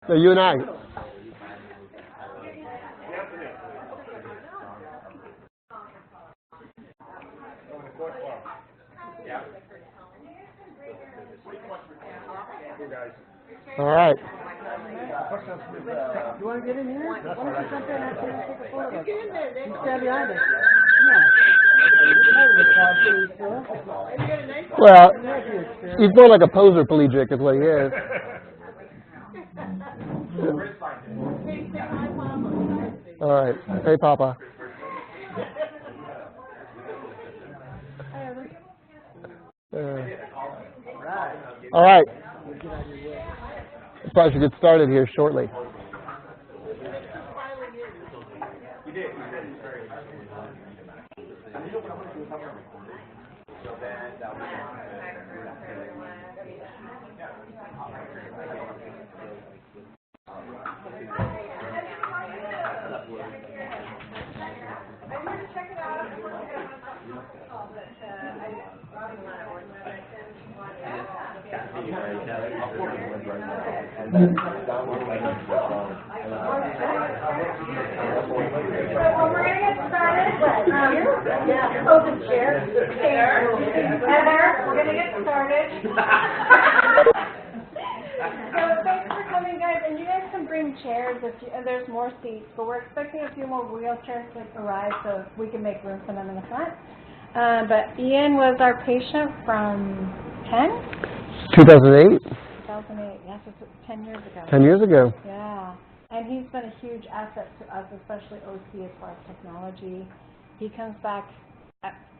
So you and I. All right. You want to get in here? Why don't you jump in after you take a photo? Get in there. You stand behind us. Well, he's more like a poser pelagic is what he is. All right. Hey, Papa. All right. Probably should get started here shortly. Well, we're going to get started. Open chair. Heather, we're going to get started. So thanks for coming, guys. And you guys can bring chairs if you, there's more seats. But we're expecting a few more wheelchairs to arrive so we can make room for them in the front. But Ian was our patient from 2008? 2008, yes, it's 10 years ago. 10 years ago. Yeah, and he's been a huge asset to us, especially OC as far as technology. He comes back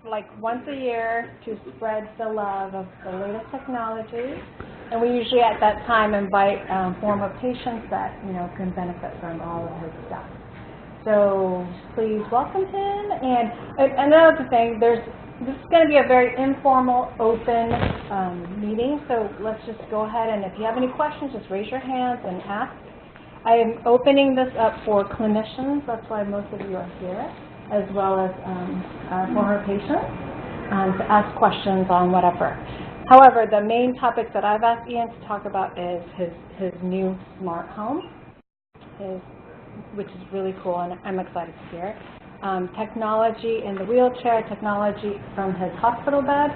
like once a year to spread the love of the latest technology, and we usually at that time invite former patients that can benefit from all of his stuff. So please welcome him. And another thing, this is going to be a very informal, open meeting, so let's just go ahead and if you have any questions, just raise your hands and ask. I am opening this up for clinicians, that's why most of you are here, as well as former patients, to ask questions on whatever. However, the main topic that I've asked Ian to talk about is his new smart home, which is really cool, and I'm excited to hear it. Technology in the wheelchair, technology from his hospital bed,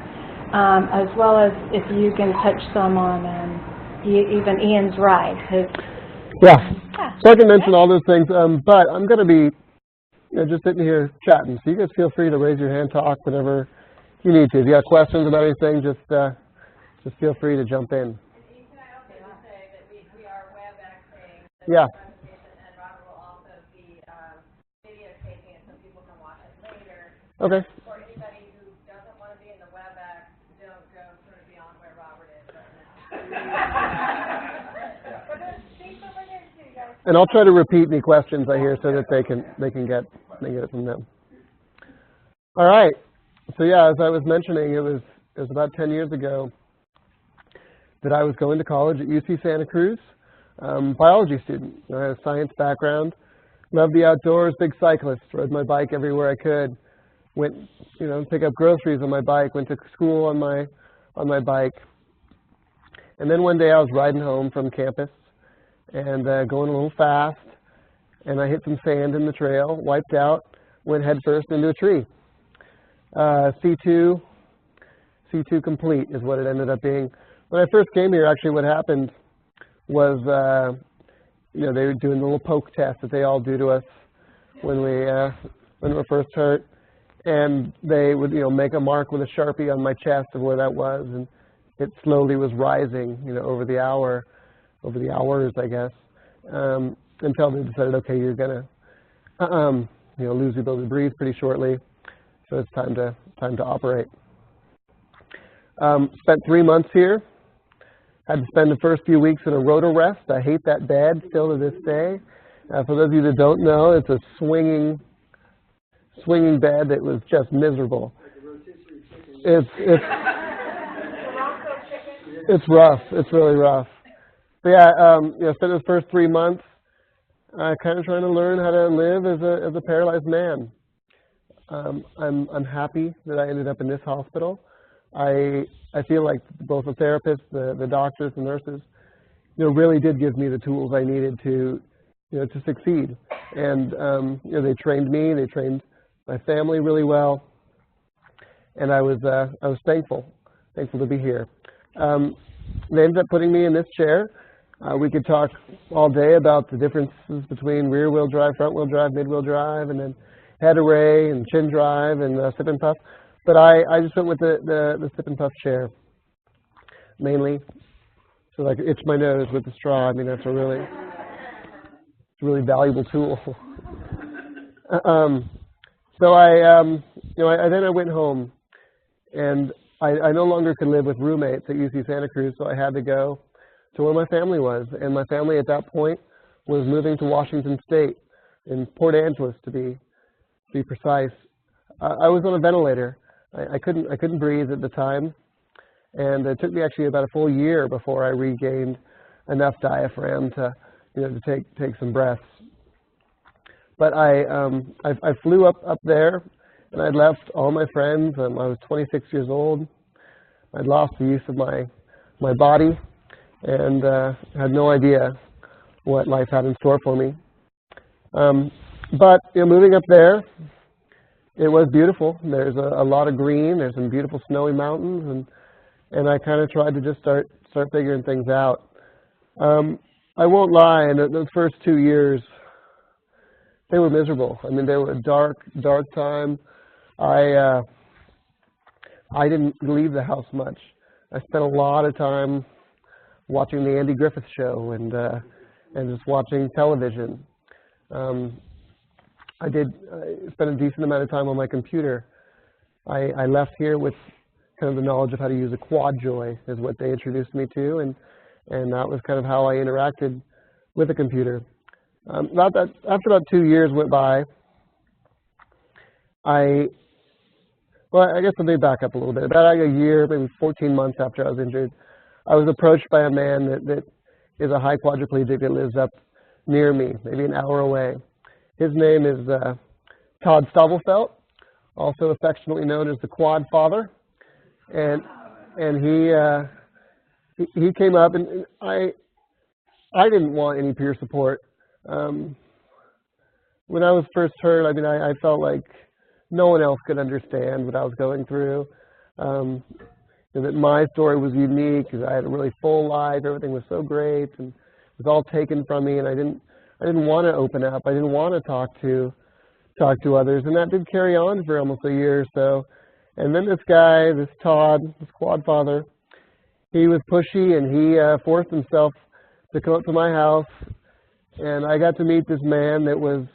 as well as if you can touch some on even Ian's ride. Yeah, so I can mention all those things, but I'm going to be just sitting here chatting, so you guys feel free to raise your hand, talk, whatever you need to. If you have questions about anything, just feel free to jump in. Can I also just say that we are WebExing the Yeah. presentation, and Robert will also be videotaping it so people can watch it later. Okay. For anybody who doesn't want to be in the WebEx, don't go sort of beyond where Robert is right now. But there's things over here too, guys. And I'll try to repeat any questions I hear so that they can get it from them. All right. So yeah, as I was mentioning, it was about 10 years ago that I was going to college at UC Santa Cruz, biology student. I had a science background, loved the outdoors, big cyclist, rode my bike everywhere I could, went, pick up groceries on my bike, went to school on my bike. And then one day I was riding home from campus and going a little fast, and I hit some sand in the trail, wiped out, went headfirst into a tree. C2 complete is what it ended up being. When I first came here, actually what happened was, they were doing the little poke test that they all do to us when we're first hurt. And they would, make a mark with a Sharpie on my chest of where that was, and it slowly was rising, over the hours, I guess, until they decided, okay, you're gonna, lose the ability to breathe pretty shortly, so it's time to operate. Spent 3 months here. Had to spend the first few weeks in a rotor rest. I hate that bed still to this day. For those of you that don't know, it's a swinging bed that was just miserable. It's rough. It's really rough. But yeah, spent those first 3 months kind of trying to learn how to live as a paralyzed man. I'm happy that I ended up in this hospital. I feel like both the therapists, the doctors, the nurses really did give me the tools I needed to, to succeed. And they trained me, they trained my family really well, and I was thankful to be here. They ended up putting me in this chair. We could talk all day about the differences between rear-wheel drive, front-wheel drive, mid-wheel drive, and then head array and chin drive and sip and puff. But I just went with the sip and puff chair mainly, so I could itch my nose with the straw. I mean, that's a really valuable tool. So then I went home, and I no longer could live with roommates at UC Santa Cruz, so I had to go to where my family was. And my family at that point was moving to Washington State, in Port Angeles to be precise. I was on a ventilator. I couldn't breathe at the time, and it took me actually about a full year before I regained enough diaphragm to take some breaths. But I flew up there, and I'd left all my friends. I was 26 years old. I'd lost the use of my body, and had no idea what life had in store for me. But moving up there, it was beautiful. There's a lot of green. There's some beautiful snowy mountains, and I kind of tried to just start figuring things out. I won't lie. In those first 2 years, they were miserable. I mean, they were a dark time. I didn't leave the house much. I spent a lot of time watching the Andy Griffith Show and just watching television. I spent a decent amount of time on my computer. I left here with kind of the knowledge of how to use a quad joy, is what they introduced me to, and that was kind of how I interacted with a computer. After about 2 years went by, I guess let me back up a little bit. About a year, maybe 14 months after I was injured, I was approached by a man that is a high quadriplegic that lives up near me, maybe an hour away. His name is Todd Stobelfelt, also affectionately known as the Quad Father, and he came up, and I didn't want any peer support. When I was first hurt, I mean, I felt like no one else could understand what I was going through. That my story was unique, because I had a really full life. Everything was so great, and it was all taken from me, and I didn't want to open up. I didn't want to talk to others, and that did carry on for almost a year or so. And then this guy, this Todd, this Quad Father, he was pushy, and he forced himself to come up to my house, and I got to meet this man that was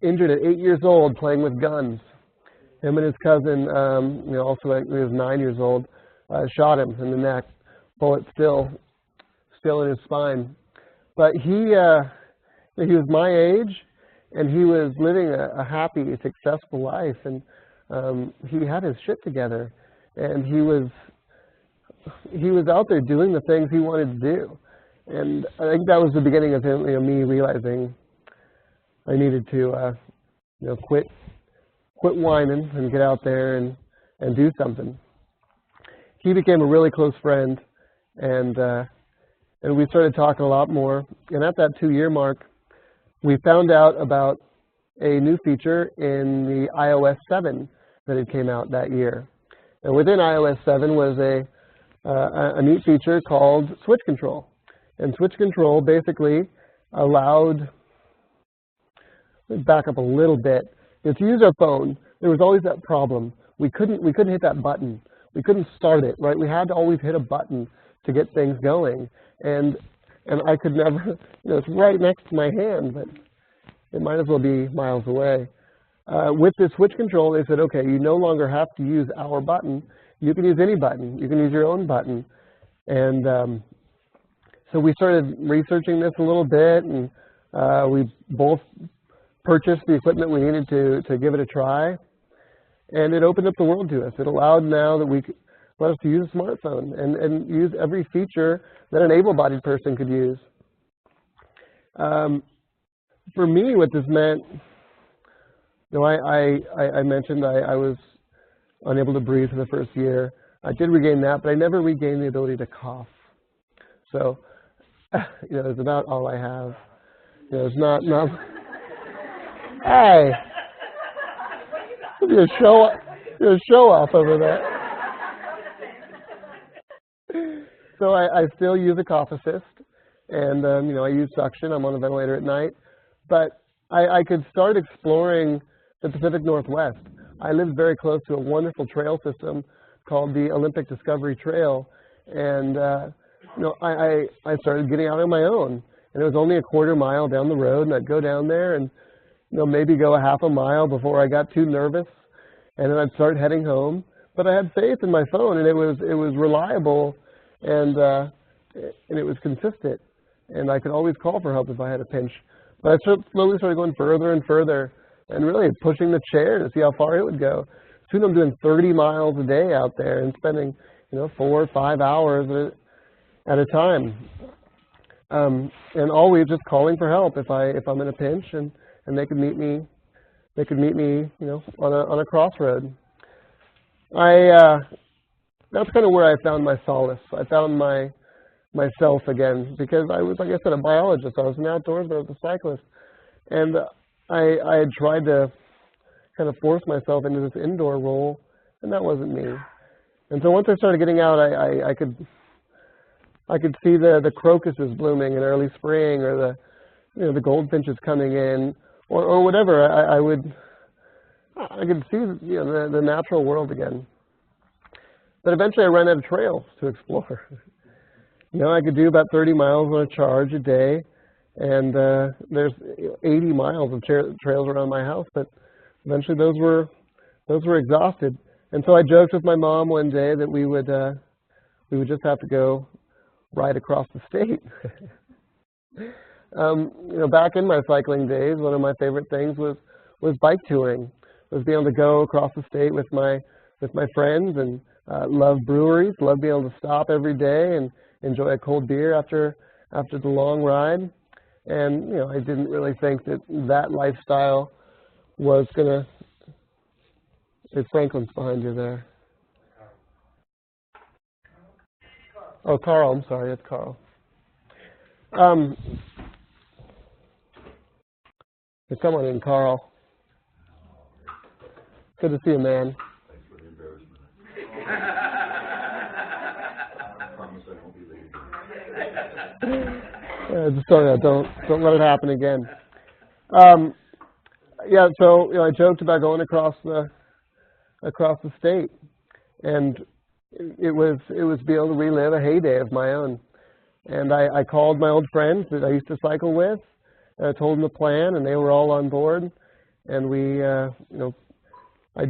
injured at 8 years old playing with guns. Him and his cousin, also he was 9 years old, shot him in the neck, bullet still in his spine. But he was my age, and he was living a happy, successful life, and he had his shit together, and he was out there doing the things he wanted to do. And I think that was the beginning of him, me realizing I needed to, quit whining and get out there and do something. He became a really close friend, and we started talking a lot more. And at that 2-year mark, we found out about a new feature in the iOS 7 that had came out that year. And within iOS 7 was a neat feature called switch control. And switch control basically allowed, let me back up a little bit. To use our phone, there was always that problem. We couldn't hit that button. We couldn't start it, right? We had to always hit a button to get things going. And I could never, it's right next to my hand, but it might as well be miles away. With this switch control, they said, okay, you no longer have to use our button. You can use any button. You can use your own button. And so we started researching this a little bit, and we both purchased the equipment we needed to give it a try. And it opened up the world to us. It allowed now that we could let us to use a smartphone and use every feature that an able-bodied person could use. For me, what this meant, I mentioned I was unable to breathe for the first year. I did regain that, but I never regained the ability to cough. So, it's about all I have. It's not. Hey, you're a show off over there. So I still use a cough assist, and I use suction. I'm on a ventilator at night, but I could start exploring the Pacific Northwest. I live very close to a wonderful trail system called the Olympic Discovery Trail, and I started getting out on my own, and it was only a quarter mile down the road, and I'd go down there and maybe go a half a mile before I got too nervous, and then I'd start heading home. But I had faith in my phone, and it was reliable, and it was consistent, and I could always call for help if I had a pinch. But I slowly started going further and further, and really pushing the chair to see how far it would go. Soon I'm doing 30 miles a day out there and spending 4 or 5 hours at a time, and always just calling for help if I'm in a pinch, and they could meet me. They could meet me, on a crossroad. That's kind of where I found my solace. I found myself again, because I was, like I said, a biologist. I was an outdoorsman, I was a cyclist, and I had tried to kind of force myself into this indoor role, and that wasn't me. And so once I started getting out, I could see the crocuses blooming in early spring, or the goldfinches coming in, or whatever. I could see the natural world again. But eventually I ran out of trails to explore. I could do about 30 miles on a charge a day, and there's 80 miles of trails around my house, but eventually those were exhausted. And so I joked with my mom one day that we would just have to go ride across the state. Back in my cycling days, one of my favorite things was bike touring. Was being able to go across the state with my friends, and love breweries, love being able to stop every day and enjoy a cold beer after the long ride. And I didn't really think that lifestyle was gonna. It's Franklin's behind you there. Oh, Carl. I'm sorry, it's Carl. Come on in, Carl. Good to see you, man. Thanks for the embarrassment. I promise I won't be late again. Just so don't let it happen again. Yeah, so I joked about going across the state, and it was be able to relive a heyday of my own. And I called my old friends that I used to cycle with, and I told them the plan, and they were all on board. And we, I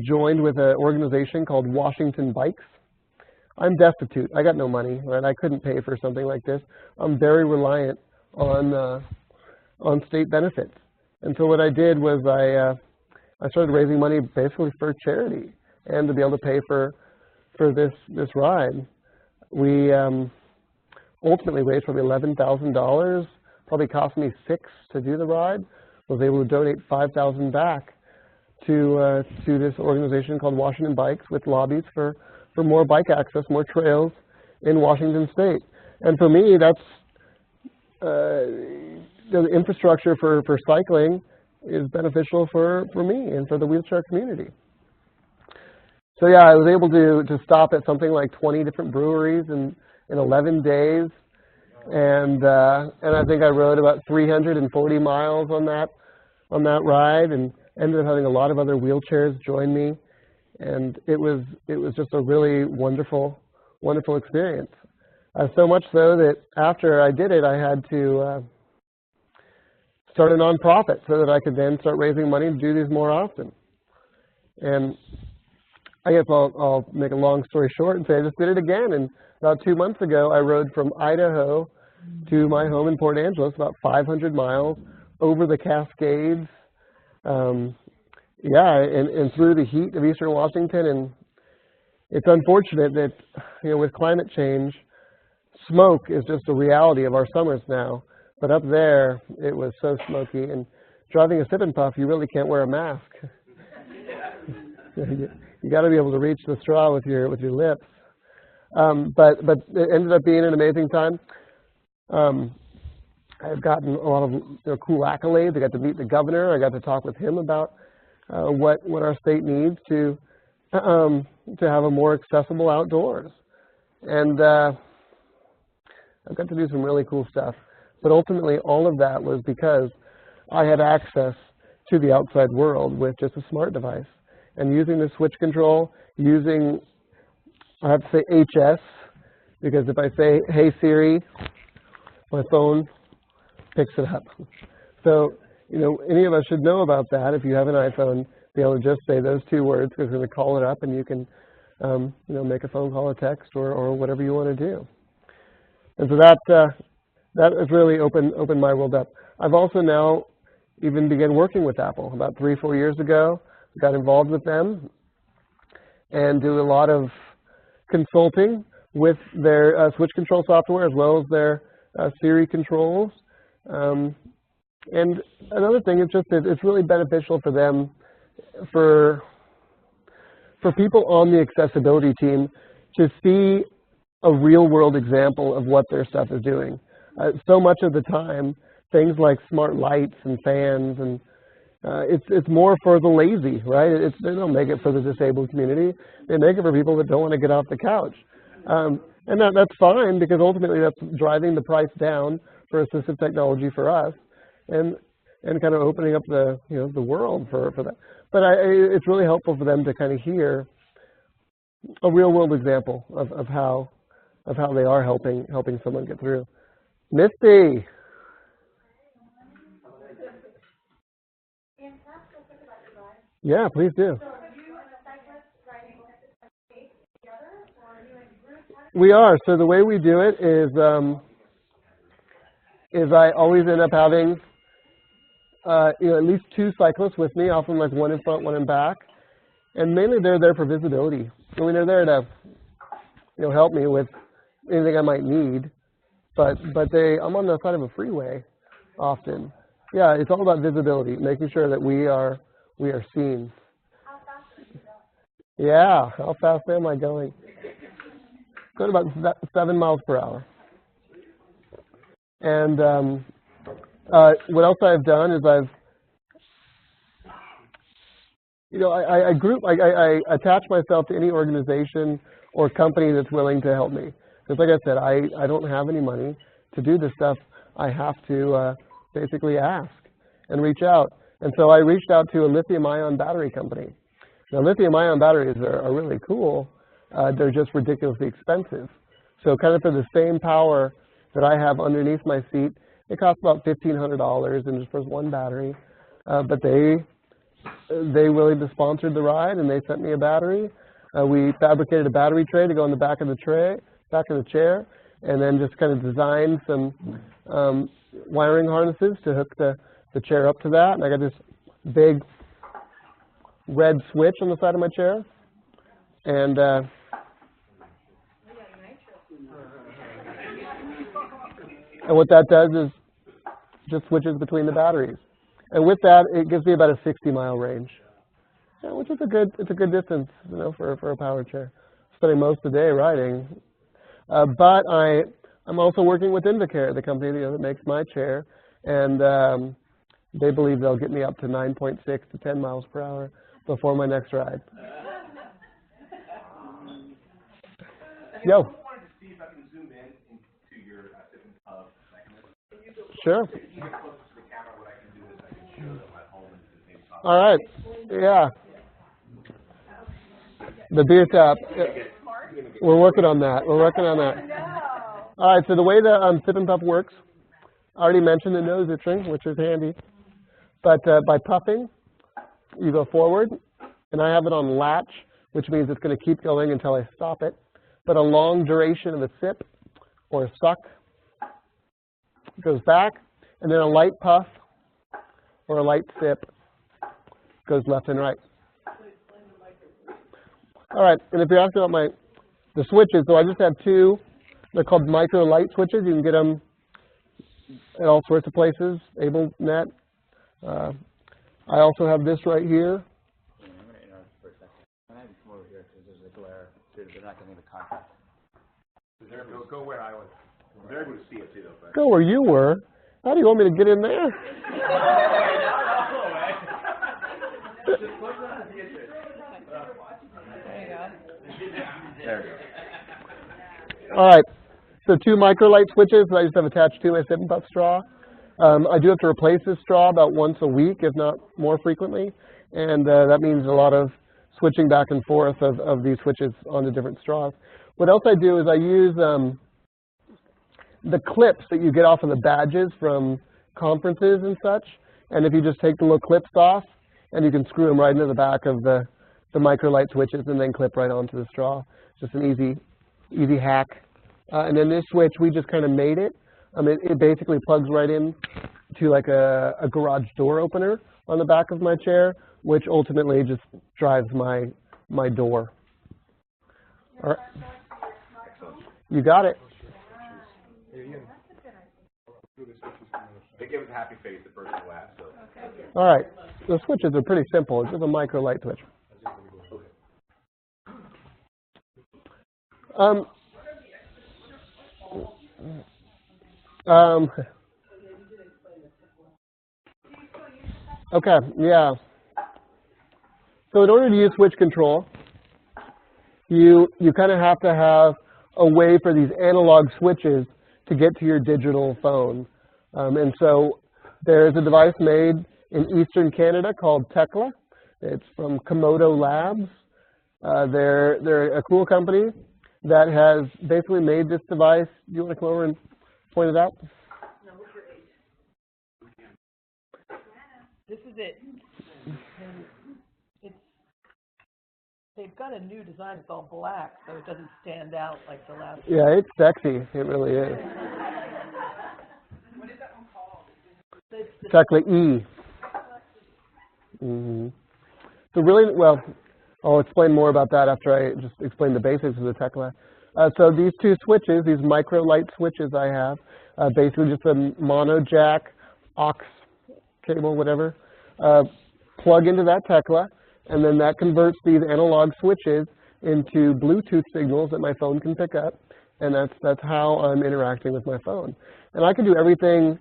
joined with an organization called Washington Bikes. I'm destitute. I got no money, right? I couldn't pay for something like this. I'm very reliant on state benefits. And so what I did was I started raising money basically for charity and to be able to pay for this ride. We ultimately raised probably $11,000. Probably cost me $6,000 to do the ride. Was able to donate $5,000 back to this organization called Washington Bikes, with lobbies for more bike access, more trails in Washington State. And for me, that's the infrastructure for cycling is beneficial for me and for the wheelchair community. So yeah, I was able to stop at something like 20 different breweries in 11 days, and I think I rode about 340 miles on that ride, and ended up having a lot of other wheelchairs join me, and it was just a really wonderful experience. So much so that after I did it, I had to start a nonprofit so that I could then start raising money to do these more often. And I guess I'll make a long story short and say I just did it again. And about 2 months ago, I rode from Idaho to my home in Port Angeles, about 500 miles over the Cascades, and through the heat of Eastern Washington. And it's unfortunate that, with climate change, smoke is just a reality of our summers now. But up there, it was so smoky. And driving a sip and puff, you really can't wear a mask. You got to be able to reach the straw with your lips. But it ended up being an amazing time. I've gotten a lot of cool accolades. I got to meet the governor. I got to talk with him about what our state needs to have a more accessible outdoors. And I've got to do some really cool stuff. But ultimately, all of that was because I had access to the outside world with just a smart device. And using the switch control, using, I have to say HS, because if I say, hey Siri, my phone picks it up. So, any of us should know about that. If you have an iPhone, be able to just say those two words, because it's going to call it up and you can, make a phone call, a text, or whatever you want to do. And so that has really opened my world up. I've also now even began working with Apple. About 3 or 4 years ago, got involved with them and do a lot of consulting with their switch control software as well as their Siri controls. And another thing is just that it's really beneficial for them, for people on the accessibility team to see a real-world example of what their stuff is doing. So much of the time, things like smart lights and fans, and it's more for the lazy, right? They don't make it for the disabled community. They make it for people that don't want to get off the couch. And that's fine, because ultimately that's driving the price down for assistive technology for us, and kind of opening up the the world for that. But it's really helpful for them to kind of hear a real-world example of how they are helping someone get through. Misty. Yeah, please do. We are. So the way we do it is I always end up having at least 2 cyclists with me, often like one in front, one in back, and mainly they're there for visibility. I mean, they're there to help me with anything I might need, but I'm on the side of a freeway often. Yeah, it's all about visibility, making sure that we are seen. How fast are you going? Yeah, how fast am I going? Going about 7 miles per hour. And what else I've done is I attach myself to any organization or company that's willing to help me. Because like I said, I don't have any money to do this stuff. I have to basically ask and reach out. And so I reached out to a lithium-ion battery company. Now, lithium-ion batteries are really cool. They're just ridiculously expensive. So kind of for the same power that I have underneath my seat, it costs about $1,500 and just for one battery. But they really sponsored the ride, and they sent me a battery. We fabricated a battery tray to go on the back of the chair, and then just kind of designed some wiring harnesses to hook the chair up to that. And I got this big red switch on the side of my chair, and what that does is just switches between the batteries. And with that, it gives me about a 60-mile range, which is a good distance, for a power chair. Spending most of the day riding, but I'm also working with Invacare, the company that makes my chair, and they believe they'll get me up to 9.6 to 10 miles per hour before my next ride. Yo. I wanted to see if I can zoom in into your different mechanism. Sure. If you get close to the camera, what I can do is I can show that my home is the same top. All right. Yeah. The beer tap. We're working on that. All right. So the way the Sip and Puff works, I already mentioned the nose itching, which is handy. But by puffing, you go forward, and I have it on latch, which means it's going to keep going until I stop it. But a long duration of a sip or a suck goes back, and then a light puff or a light sip goes left and right. All right, and if you're asking about the switches, so I just have 2. They're called micro light switches. You can get them at all sorts of places, AbleNet. I also have this right here. I'm going to interrupt for a second. I'm going to come over here because there's a glare. They're not getting the contact. Go where I was. They're able to see it too, though. But. Go where you were. How do you want me to get in there? Just close enough to see it. There you go. There we go. All right. So 2 microlight switches that I just have attached to my sipping puff straw. I do have to replace this straw about once a week, if not more frequently. And that means a lot of switching back and forth of these switches onto different straws. What else I do is I use the clips that you get off of the badges from conferences and such. And if you just take the little clips off, and you can screw them right into the back of the microlight switches and then clip right onto the straw. Just an easy hack. And then this switch, we just kind of made it. It basically plugs right in to like a garage door opener on the back of my chair, which ultimately just drives my door. All right. You got it. They give us a happy face the first who asked. So. All right. The switches are pretty simple. It's just a microlight switch. Okay, yeah. So in order to use switch control, you kind of have to have a way for these analog switches to get to your digital phone. And so there's a device made in Eastern Canada called Tekla. It's from Komodo Labs. They're a cool company that has basically made this device. Do you want to come over and point it out? This is it. And they've got a new design. It's all black, so it doesn't stand out like the last one. Yeah, it's sexy. It really is. What is that one called? Tekla E. Mm-hmm. So really, well, I'll explain more about that after I just explain the basics of the Tekla. So these 2 switches, these micro light switches I have, basically just a mono jack, aux cable, whatever, plug into that Tekla, and then that converts these analog switches into Bluetooth signals that my phone can pick up, and that's how I'm interacting with my phone. And I can do everything,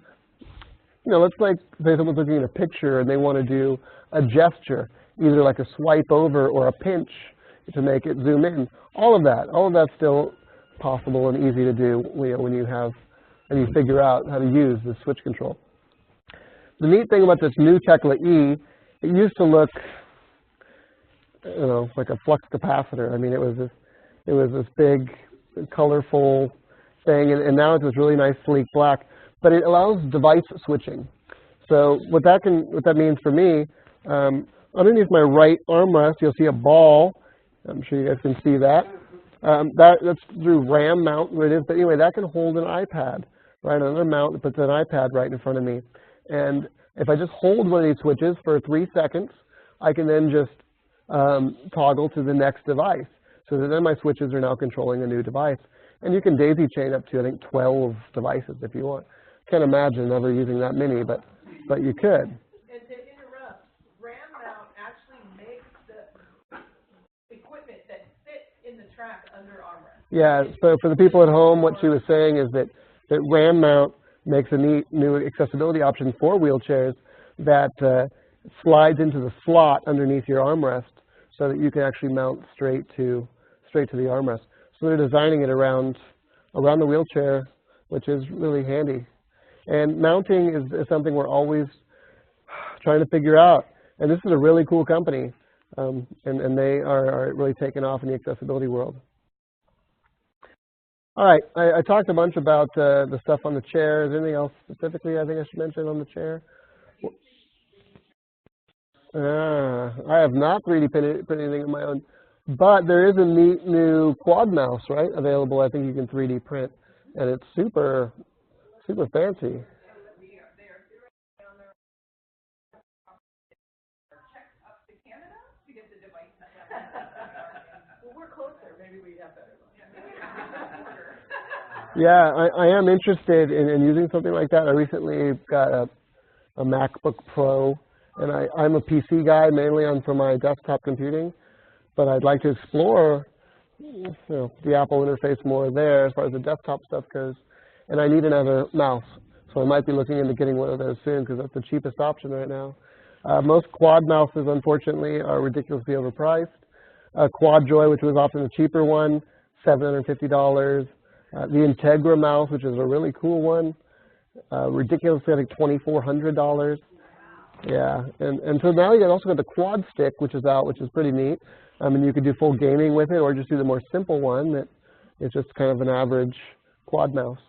let's like say someone's looking at a picture and they want to do a gesture, either like a swipe over or a pinch to make it zoom in. All of that's still possible and easy to do when you figure out how to use the switch control. The neat thing about this new Tekla E, it used to look, like a flux capacitor. I mean, it was this big, colorful thing, and now it's this really nice, sleek black. But it allows device switching. So what that means for me, underneath my right armrest, you'll see a ball. I'm sure you guys can see that. That's through RAM mount where it is. But anyway, that can hold an iPad, right? Another mount that puts an iPad right in front of me. And if I just hold one of these switches for 3 seconds, I can then just toggle to the next device. So that then my switches are now controlling a new device. And you can daisy chain up to, I think, 12 devices if you want. Can't imagine ever using that many, but you could. And to interrupt, RAM mount actually makes the equipment that fits in the track under armrest. Yeah, so for the people at home, what she was saying is that RAM mount makes a neat new accessibility option for wheelchairs that slides into the slot underneath your armrest so that you can actually mount straight to the armrest. So they're designing it around the wheelchair, which is really handy. And mounting is something we're always trying to figure out. And this is a really cool company, and they are really taking off in the accessibility world. All right, I talked a bunch about the stuff on the chair. Is there anything else specifically I think I should mention on the chair? I have not 3D printed anything of my own, but there is a neat new quad mouse, right, available. I think you can 3D print, and it's super fancy. Yeah, I am interested in using something like that. I recently got a MacBook Pro, and I'm a PC guy mainly for my desktop computing, but I'd like to explore the Apple interface more there as far as the desktop stuff goes. and I need another mouse. So I might be looking into getting one of those soon because that's the cheapest option right now. Most quad mouses, unfortunately, are ridiculously overpriced. Quad Joy, which was often a cheaper one, $750. The Integra mouse, which is a really cool one, ridiculously, I think, $2,400. Yeah, and so now you also got the Quad Stick, which is out, which is pretty neat. And you could do full gaming with it, or just do the more simple one that is just kind of an average quad mouse.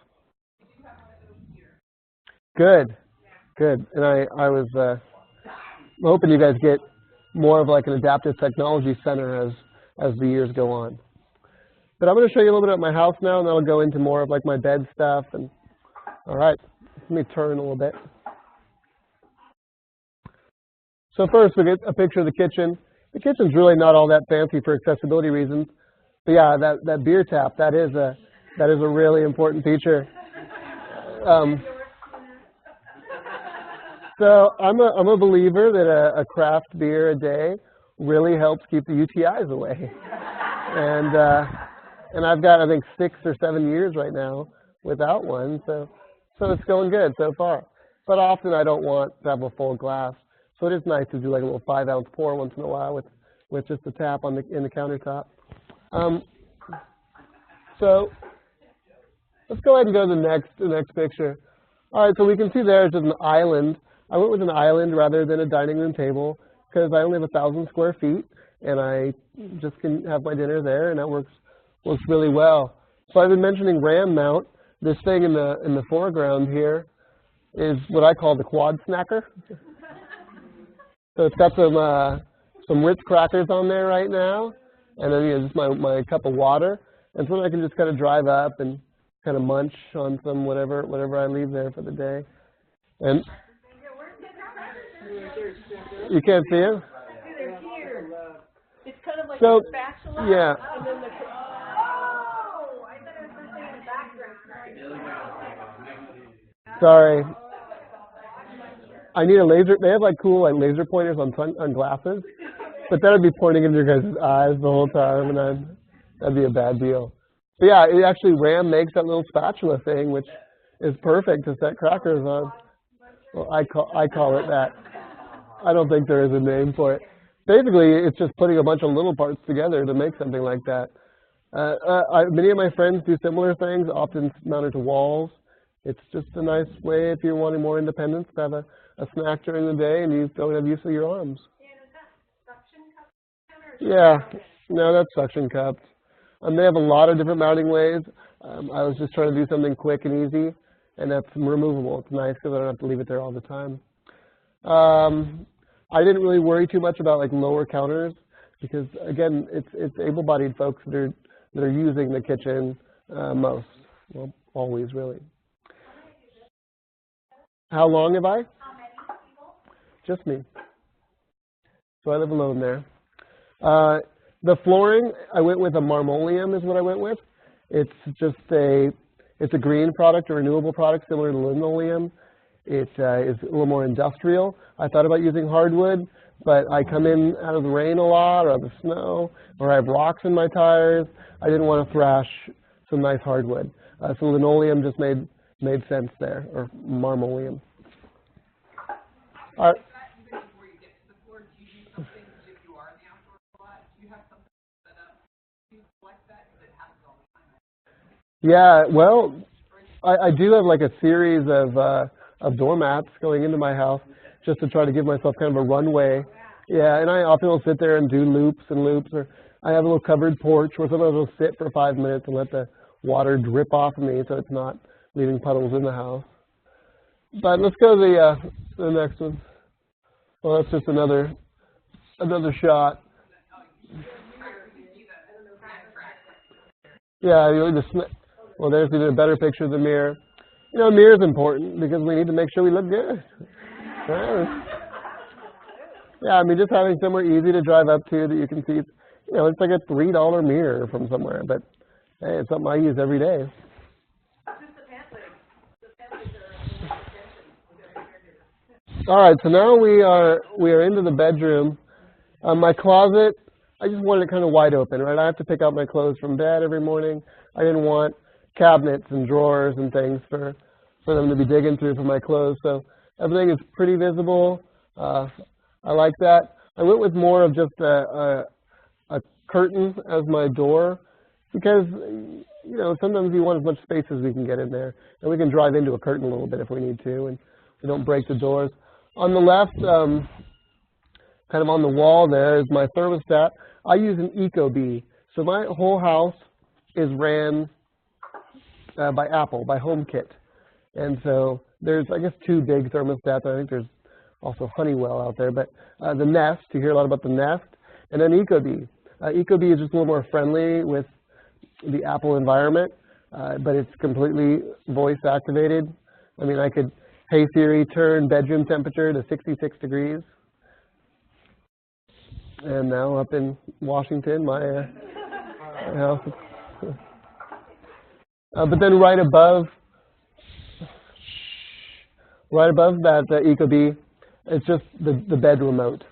Good, good. And I was hoping you guys get more of like an adaptive technology center as the years go on. But I'm going to show you a little bit of my house now, and then I'll go into more of like my bed stuff. And all right, let me turn a little bit. So first, we get a picture of the kitchen. The kitchen's really not all that fancy for accessibility reasons. But yeah, that beer tap, that is a really important feature. So I'm a believer that a craft beer a day really helps keep the UTIs away. And I've got, I think, 6 or 7 years right now without one, so it's going good so far. But often I don't want to have a full glass, so it is nice to do like a little 5-ounce pour once in a while with just a tap in the countertop. So let's go ahead and go to the next picture. All right, so we can see there's just an island. I went with an island rather than a dining room table because I only have 1,000 square feet, and I just can have my dinner there, and that works really well. So I've been mentioning RAM mount. This thing in the foreground here is what I call the quad snacker. So it's got some Ritz crackers on there right now, and then just my cup of water, and so I can just kind of drive up and kind of munch on some whatever I leave there for the day. And you can't see it? They're here. It's kind of like So, a spatula. yeah. And then Oh, I thought it was something in the background. Sorry. I need a laser. They have like cool like laser pointers on glasses, but that would be pointing into your guys' eyes the whole time, and that'd be a bad deal. But yeah, it actually RAM makes that little spatula thing, which is perfect to set crackers on. Well, I call it that. I don't think there is a name for it. Basically, it's just putting a bunch of little parts together to make something like that. Many of my friends do similar things, often mounted to walls. It's just a nice way if you're wanting more independence to have a snack during the day and you don't have use of your arms. Yeah, no, that's suction cups. They have a lot of different mounting ways. I was just trying to do something quick and easy, and that's removable. It's nice because I don't have to leave it there all the time. I didn't really worry too much about like lower counters because again, it's able-bodied folks that are using the kitchen most. Well, always really. How long have I? Just me. So I live alone there. The flooring, I went with a marmoleum is what I went with. It's just it's a green product, a renewable product similar to linoleum. It is a little more industrial. I thought about using hardwood, but I come in out of the rain a lot or out of the snow, or I have rocks in my tires. I didn't want to thrash some nice hardwood. So linoleum just made sense there, or marmoleum. All right. before you get to the floor, do you do something if you are in the outdoor lot? Do you have something set up to like that? Because it happens all the time. Yeah, well, I do have like a series of doormats going into my house just to try to give myself kind of a runway. Yeah, and I often will sit there and do loops and loops, or I have a little covered porch where sometimes I'll sit for 5 minutes and let the water drip off of me so it's not leaving puddles in the house. But let's go to the next one. Well, that's just another shot. Yeah, well, there's even a better picture of the mirror. You know, a mirror is important because we need to make sure we look good. Yeah, I mean, just having somewhere easy to drive up to that you can see, you know, it's like a $3 mirror from somewhere, but hey, it's something I use every day. All right, so now we are into the bedroom. My closet, I just wanted it kind of wide open, right? I have to pick out my clothes from bed every morning. I didn't want cabinets and drawers and things for them to be digging through for my clothes. So everything is pretty visible. I like that. I went with more of just a curtain as my door because, you know, sometimes we want as much space as we can get in there. And we can drive into a curtain a little bit if we need to, and we don't break the doors. On the left, kind of on the wall there, is my thermostat. I use an Ecobee. So my whole house is ran by Apple, by HomeKit. And so there's, I guess, 2 big thermostats. I think there's also Honeywell out there. But the Nest, you hear a lot about the Nest, and then Ecobee. Ecobee is just a little more friendly with the Apple environment, but it's completely voice activated. I mean, I could, hey Siri, turn bedroom temperature to 66 degrees. And now up in Washington, my house. But then right above that Ecobee, it's just the bed remote.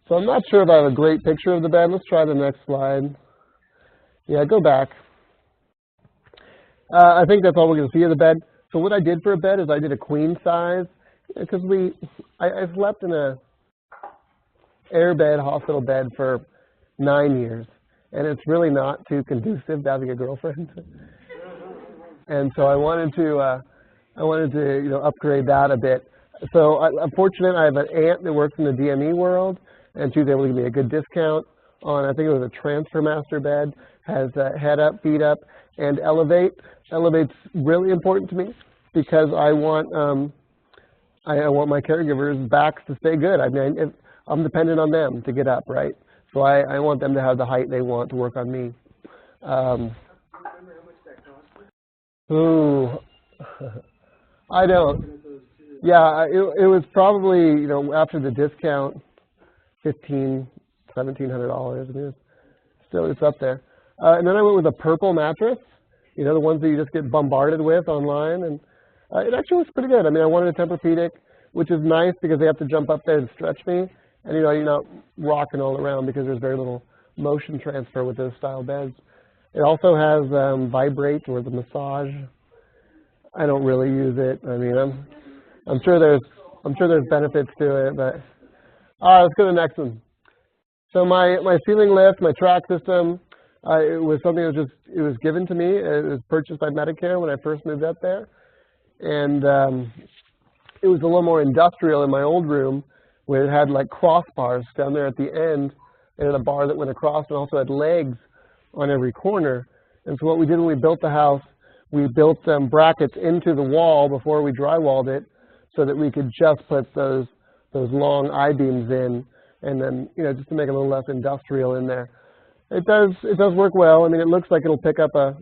So I'm not sure if I have a great picture of the bed. Let's try the next slide. Yeah, go back. I think that's all we're going to see of the bed. So what I did for a bed is I did a queen size because I slept in a air bed, hospital bed for 9 years, and it's really not too conducive to having a girlfriend. And so I wanted to you know, upgrade that a bit. So I'm fortunate. I have an aunt that works in the DME world, and she was able to give me a good discount on, I think it was a Transfer Master bed. Has head up, feet up, and elevate. Elevate's really important to me because I want my caregivers' backs to stay good. I mean, I'm dependent on them to get up, right? So I want them to have the height they want to work on me. Ooh, I don't. Yeah, it was probably, you know, after the discount, $1,700. I mean, it's up there. And then I went with a purple mattress, you know, the ones that you just get bombarded with online, and it actually looks pretty good. I mean, I wanted a Tempur-Pedic, which is nice because they have to jump up there and stretch me, and you know, you're not rocking all around because there's very little motion transfer with those style beds. It also has vibrate or the massage. I don't really use it. I mean, I'm sure there's benefits to it, but all right, let's go to the next one. So my ceiling lift, my track system, it was something that it was given to me. It was purchased by Medicare when I first moved up there, and it was a little more industrial in my old room, where it had like crossbars down there at the end, and had a bar that went across, and also had legs on every corner. And so what we did when we built the house, we built brackets into the wall before we drywalled it, so that we could just put those long I-beams in, and then, you know, just to make it a little less industrial in there. It does work well. I mean, it looks like it'll pick up a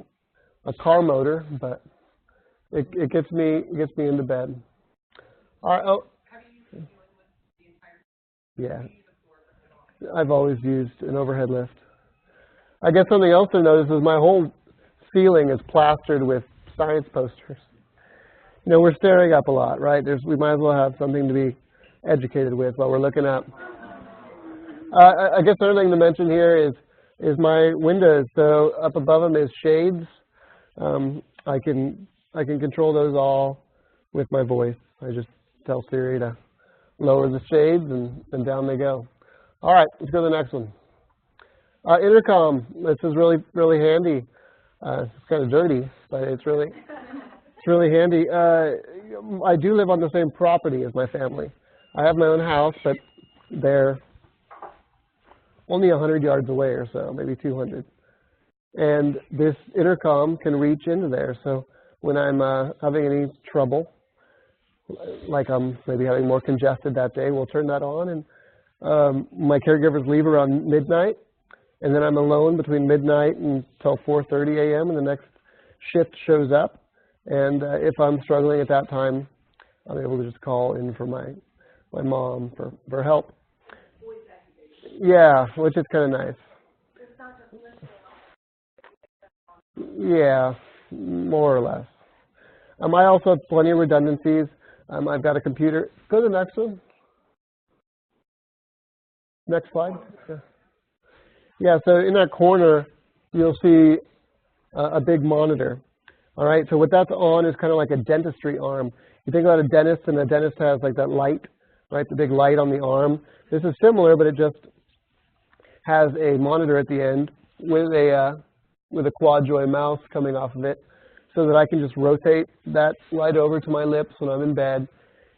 car motor, but it gets me into bed. All right. Oh, yeah. I've always used an overhead lift. I guess something else to notice is my whole ceiling is plastered with science posters. You know, we're staring up a lot, right? We might as well have something to be educated with while we're looking up. I guess another thing to mention here is my windows. So up above them is shades. I can control those all with my voice. I just tell Siri to lower the shades, and down they go. All right, let's go to the next one. Intercom. This is really handy. It's kind of dirty, but it's really handy. I do live on the same property as my family. I have my own house, but they're only 100 yards away or so, maybe 200. And this intercom can reach into there. So when I'm having any trouble, like I'm maybe having more congested that day, we'll turn that on. And my caregivers leave around midnight, and then I'm alone between midnight until 4:30 a.m. and the next shift shows up. And if I'm struggling at that time, I'm able to just call in for my mom for help. Yeah, which is kind of nice. Yeah, more or less. I also have plenty of redundancies. I've got a computer. Go to the next one. Next slide. Yeah, so in that corner, you'll see a big monitor. All right, so what that's on is kind of like a dentistry arm. You think about a dentist, and the dentist has like that light, right, the big light on the arm. This is similar, but it just has a monitor at the end with a quad joy mouse coming off of it, so that I can just rotate that light over to my lips when I'm in bed,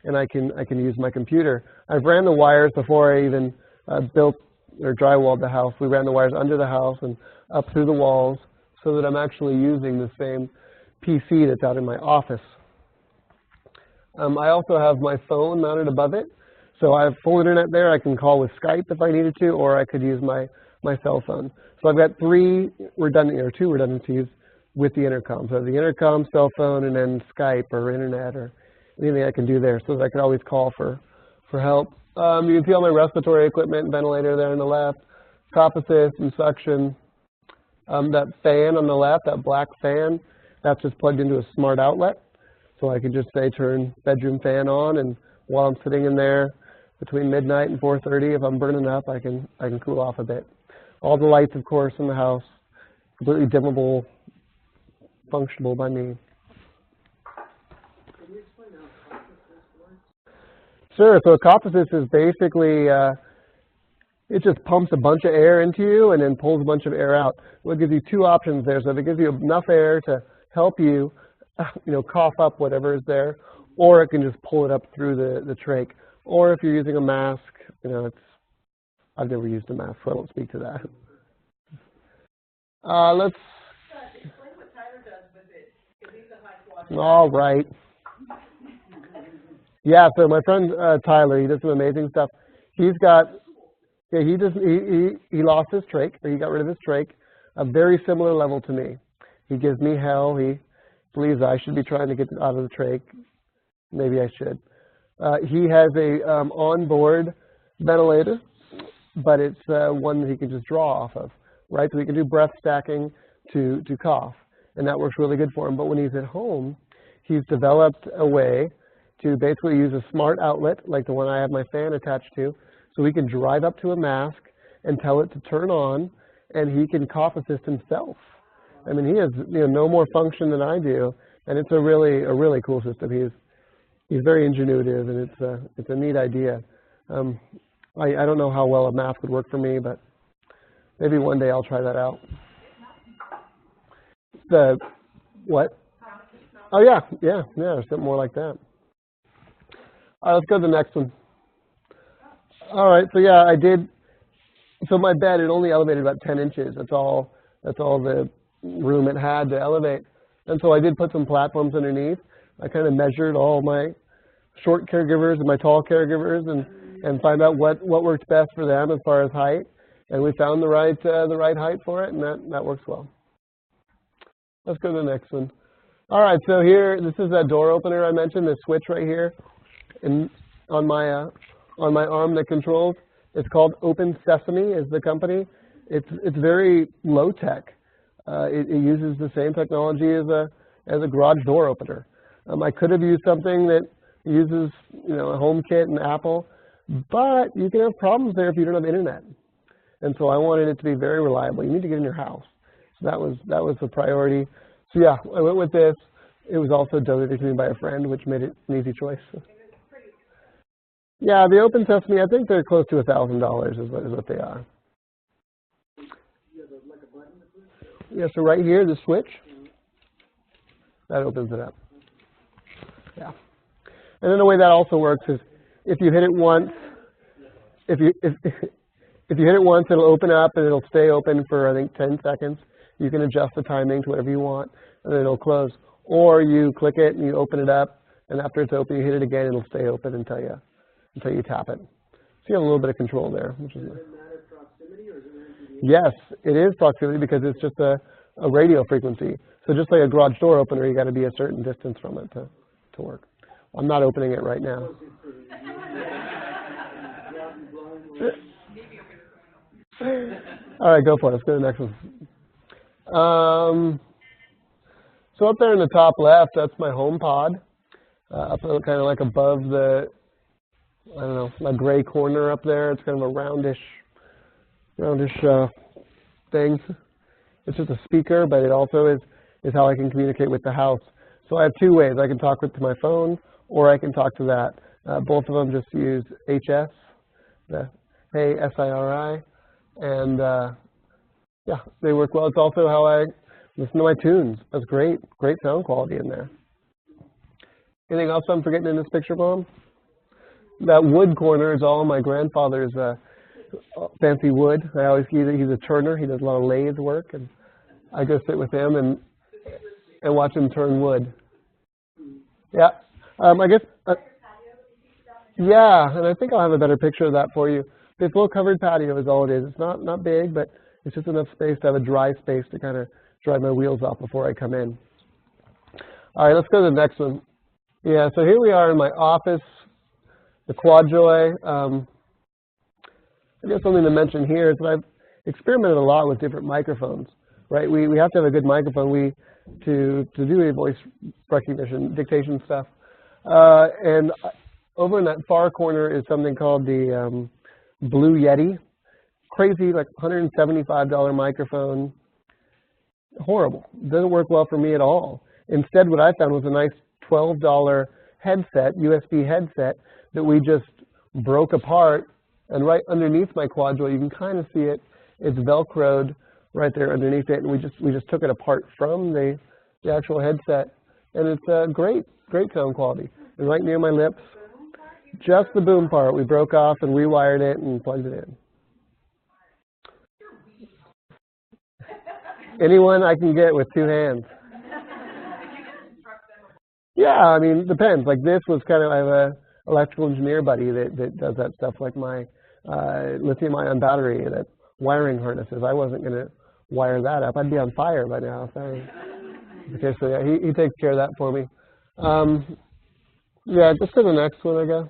and I can use my computer. I've ran the wires before I even built or drywalled the house. We ran the wires under the house and up through the walls, so that I'm actually using the same PC that's out in my office. I also have my phone mounted above it, so I have full internet there. I can call with Skype if I needed to, or I could use my cell phone. So I've got two redundancies with the intercom. So the intercom, cell phone, and then Skype or internet or anything I can do there, so that I can always call for help. You can see all my respiratory equipment and ventilator there on the left, cough assist and suction. That fan on the left, that black fan, that's just plugged into a smart outlet. So I can just say turn bedroom fan on, and while I'm sitting in there between midnight and 4:30, if I'm burning up, I can cool off a bit. All the lights, of course, in the house, completely dimmable, functional by me. Can you explain how cough assist works? Sure. So a cough assist is basically it just pumps a bunch of air into you and then pulls a bunch of air out. Well, it gives you two options there. So if it gives you enough air to help you, cough up whatever is there, or it can just pull it up through the trach. Or if you're using a mask, I've never used a mask, so I won't speak to that. Let's. Explain what Tyler does with it, because he's a high quality. All right. Yeah. So my friend Tyler, he does some amazing stuff. He's got. Yeah, he lost his trach, or he got rid of his trach, a very similar level to me. He gives me hell. He believes I should be trying to get out of the trach. Maybe I should. He has a onboard ventilator, but it's one that he can just draw off of, right? So he can do breath stacking to cough, and that works really good for him. But when he's at home, he's developed a way to basically use a smart outlet, like the one I have my fan attached to, so he can drive up to a mask and tell it to turn on, and he can cough assist himself. I mean, he has no more function than I do, and it's a really cool system. He's very ingenuitive, and it's a neat idea. I don't know how well a mask would work for me, but maybe one day I'll try that out. The what? Oh yeah, something more like that. All right, let's go to the next one. All right, so yeah, I did. So my bed, it only elevated about 10 inches. That's all the room it had to elevate. And so I did put some platforms underneath. I kind of measured all my short caregivers and my tall caregivers and find out what worked best for them as far as height. And we found the right height for it, and that works well. Let's go to the next one. All right, so here, this is that door opener I mentioned, the switch right here, and on my arm that controls. It's called Open Sesame is the company. It's very low tech. It uses the same technology as a garage door opener. I could have used something that uses a HomeKit and Apple, but you can have problems there if you don't have internet. And so I wanted it to be very reliable. You need to get in your house. So that was the priority. So yeah, I went with this. It was also donated to me by a friend, which made it an easy choice. Yeah, the Open Sesame, I think they're close to $1,000 is what they are. Yeah, so right here, the switch, that opens it up. Yeah. And then the way that also works is if you hit it once, if you hit it once, it'll open up and it'll stay open for, I think, 10 seconds. You can adjust the timing to whatever you want, and then it'll close. Or you click it and you open it up, and after it's open, you hit it again, it'll stay open until you tap it. So you have a little bit of control there, which is nice. Does it matter proximity, or is it Yes, it is proximity because it's just a radio frequency. So just like a garage door opener, you got to be a certain distance from it to work. I'm not opening it right now. All right, go for it. Let's go to the next one. So up there in the top left, that's my home pod. Up kind of like above the, I don't know, my gray corner up there. It's kind of a roundish thing. It's just a speaker, but it also is is how I can communicate with the house. So I have two ways. I can talk to my phone, or I can talk to that. Both of them just use HS, the Hey SIRI, and yeah, they work well. It's also how I listen to my tunes. That's great sound quality in there. Anything else I'm forgetting in this picture, Mom? That wood corner is all my grandfather's fancy wood. He's a turner. He does a lot of lathe work, and I go sit with him and watch him turn wood. Yeah, I guess. Yeah, and I think I'll have a better picture of that for you. This little covered patio is all it is. It's not big, but it's just enough space to have a dry space to kind of dry my wheels off before I come in. All right, let's go to the next one. Yeah, so here we are in my office, the Quadjoy. I guess something to mention here is that I've experimented a lot with different microphones, right? We have to have a good microphone to do a voice recognition, dictation stuff. And over in that far corner is something called the Blue Yeti. Crazy, like $175 microphone. Horrible. Doesn't work well for me at all. Instead, what I found was a nice $12 headset, USB headset, that we just broke apart. And right underneath my Quadjoy, you can kind of see it. It's Velcroed right there underneath it, and we just took it apart from the actual headset, and it's great sound quality. And right near my lips, just the boom part, we broke off and rewired it and plugged it in. Anyone I can get with two hands. Yeah, I mean, it depends. Like this was kind of, I have a electrical engineer buddy that does that stuff, like my lithium-ion battery, that wiring harnesses. I wasn't going to wire that up. I'd be on fire by now. Sorry. Okay, so yeah, he takes care of that for me. Yeah, just to the next one, I guess.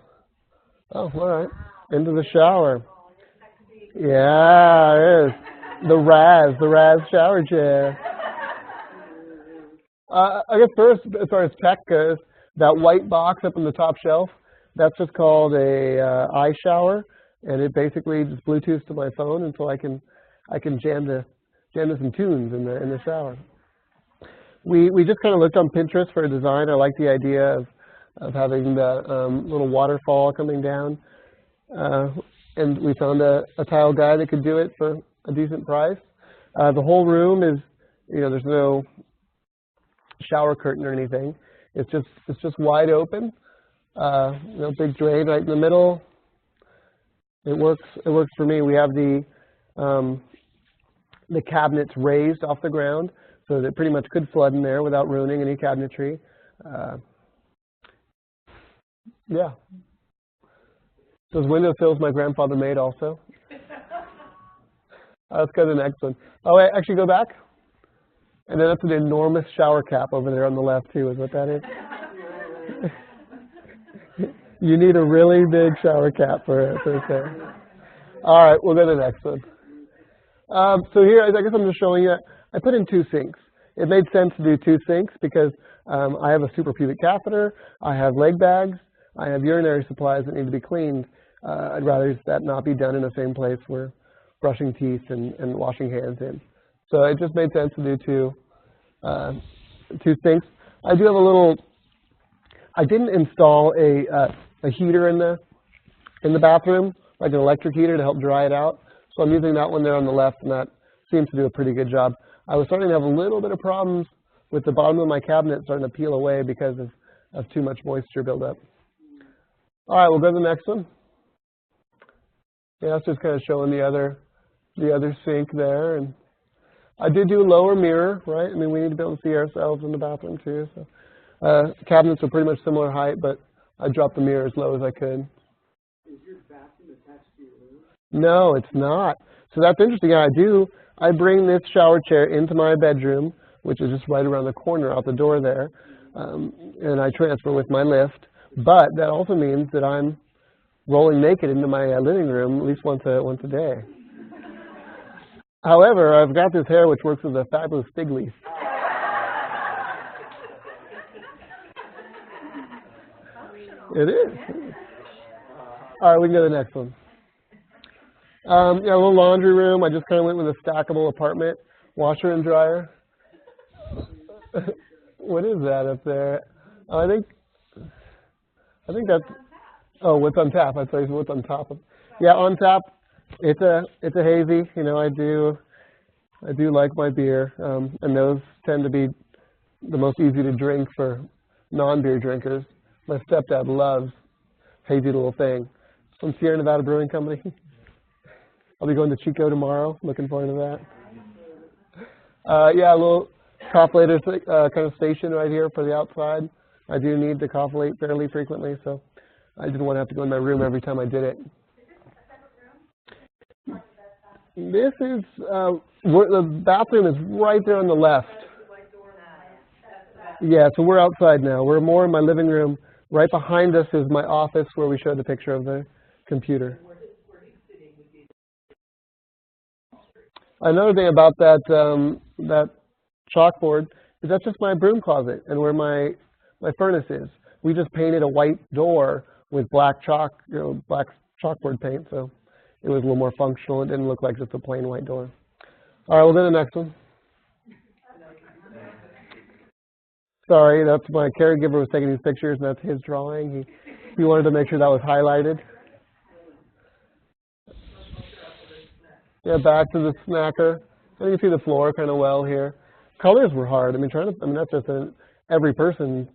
Oh, all right. Into the shower. Yeah, it is. The Raz shower chair. I guess first, as far as tech goes, that white box up on the top shelf, that's just called a iShower, and it basically just Bluetooths to my phone, and so I can jam to some tunes in the shower. We just kind of looked on Pinterest for a design. I like the idea of having the little waterfall coming down, and we found a tile guy that could do it for a decent price. The whole room is, there's no shower curtain or anything. It's just wide open. Big drain right in the middle. It works for me. We have the cabinets raised off the ground, so that it pretty much could flood in there without ruining any cabinetry. Yeah. Those windowsills my grandfather made also. Let's go to the next one. Oh, wait, actually go back. And then that's an enormous shower cap over there on the left too, is what that is. You need a really big shower cap for it. All right, we'll go to the next one. So here, I guess I'm just showing you, I put in two sinks. It made sense to do two sinks because I have a suprapubic catheter, I have leg bags, I have urinary supplies that need to be cleaned. I'd rather that not be done in the same place we're brushing teeth and washing hands in. So it just made sense to do two sinks. I do have a little, I didn't install a heater in the bathroom, like an electric heater to help dry it out. So I'm using that one there on the left, and that seems to do a pretty good job. I was starting to have a little bit of problems with the bottom of my cabinet starting to peel away because of too much moisture buildup. All right, we'll go to the next one. Yeah, that's just kind of showing the other sink there. And I did do a lower mirror, right? I mean, we need to be able to see ourselves in the bathroom too. So cabinets are pretty much similar height, but I dropped the mirror as low as I could. Is your bathroom attached to your room? No, it's not. So that's interesting. Yeah, I bring this shower chair into my bedroom, which is just right around the corner out the door there, and I transfer with my lift. But that also means that I'm rolling naked into my living room at least once a day. However, I've got this hair which works with a fabulous fig leaf. It is. All right, we can go to the next one. Yeah, a little laundry room. I just kind of went with a stackable apartment washer and dryer. What is that up there? Oh, I think that's. Oh, what's on tap? I thought you said what's on top of. Yeah, on tap. It's a hazy. You know, I do like my beer, and those tend to be the most easy to drink for non-beer drinkers. My stepdad loves hazy little thing from Sierra Nevada Brewing Company. I'll be going to Chico tomorrow. Looking forward to that. Yeah, a little cofflator kind of station right here for the outside. I do need to cofflate fairly frequently, so I didn't want to have to go in my room every time I did it. This is, the bathroom is right there on the left. Yeah, so we're outside now. We're more in my living room. Right behind us is my office where we showed the picture of the computer. Another thing about that that chalkboard is that's just my broom closet and where my furnace is. We just painted a white door with black chalk, black chalkboard paint, so it was a little more functional. It didn't look like just a plain white door. All right, we'll do the next one. Sorry, that's my caregiver was taking these pictures, and that's his drawing. He wanted to make sure that was highlighted. Yeah, back to the snacker. And you can see the floor kind of well here. Colors were hard. I mean, that's just an every person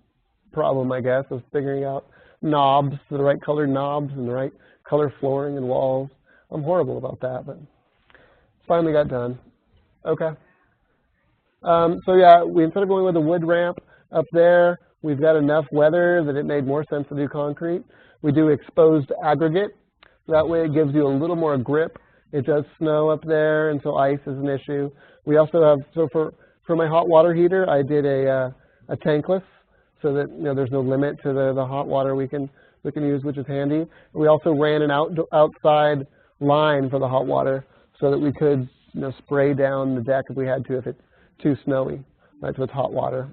problem, I guess, is figuring out knobs, the right color knobs, and the right color flooring and walls. I'm horrible about that, but finally got done. Okay. So yeah, instead of going with a wood ramp up there, we've got enough weather that it made more sense to do concrete. We do exposed aggregate. That way it gives you a little more grip. It does snow up there, and so ice is an issue. We also have, so for my hot water heater, I did a tankless, so that there's no limit to the hot water we can use, which is handy. We also ran an outside line for the hot water, so that we could spray down the deck if we had to, if it's too snowy. Right, so it's hot water.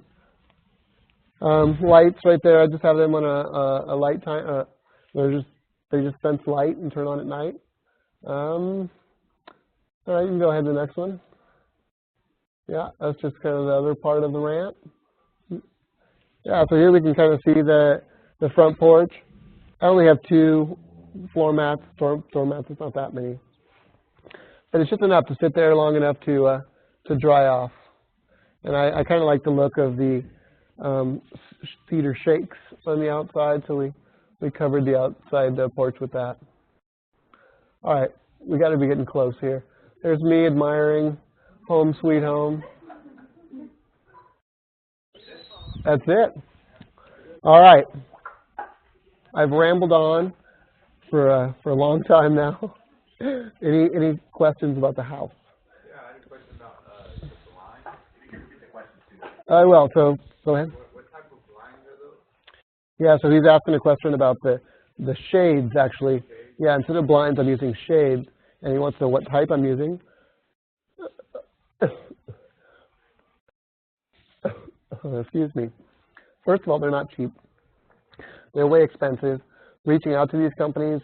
Lights right there. I just have them on a light time. They just sense light and turn on at night. All right, you can go ahead to the next one. Yeah, that's just kind of the other part of the ramp. Yeah, so here we can kind of see the front porch. I only have 2 floor mats, door mats. It's not that many, but it's just enough to sit there long enough to dry off. And I kind of like the look of the cedar shakes on the outside, so we covered the outside porch with that. All right, we got to be getting close here. There's me admiring Home Sweet Home. That's it. All right. I've rambled on for a long time now. Any questions about the house? Yeah, I had a question about the blinds. If you could repeat the question too. I will. So go ahead. What type of blinds are those? Yeah. So he's asking a question about the shades actually. Yeah. Instead of blinds, I'm using shades, and he wants to know what type I'm using. Excuse me. First of all, they're not cheap. They're way expensive. Reaching out to these companies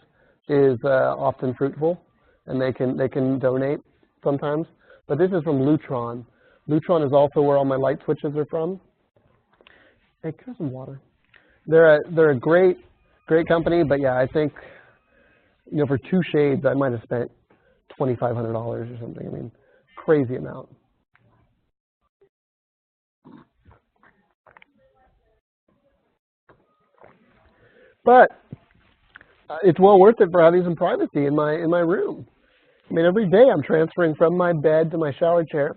is often fruitful, and they can donate sometimes. But this is from Lutron. Lutron is also where all my light switches are from. Hey, can I have some water? They're a great company, but yeah, I think for 2 shades I might have spent $2,500 or something. I mean, crazy amount. But it's well worth it for having some privacy in my room. I mean, every day I'm transferring from my bed to my shower chair.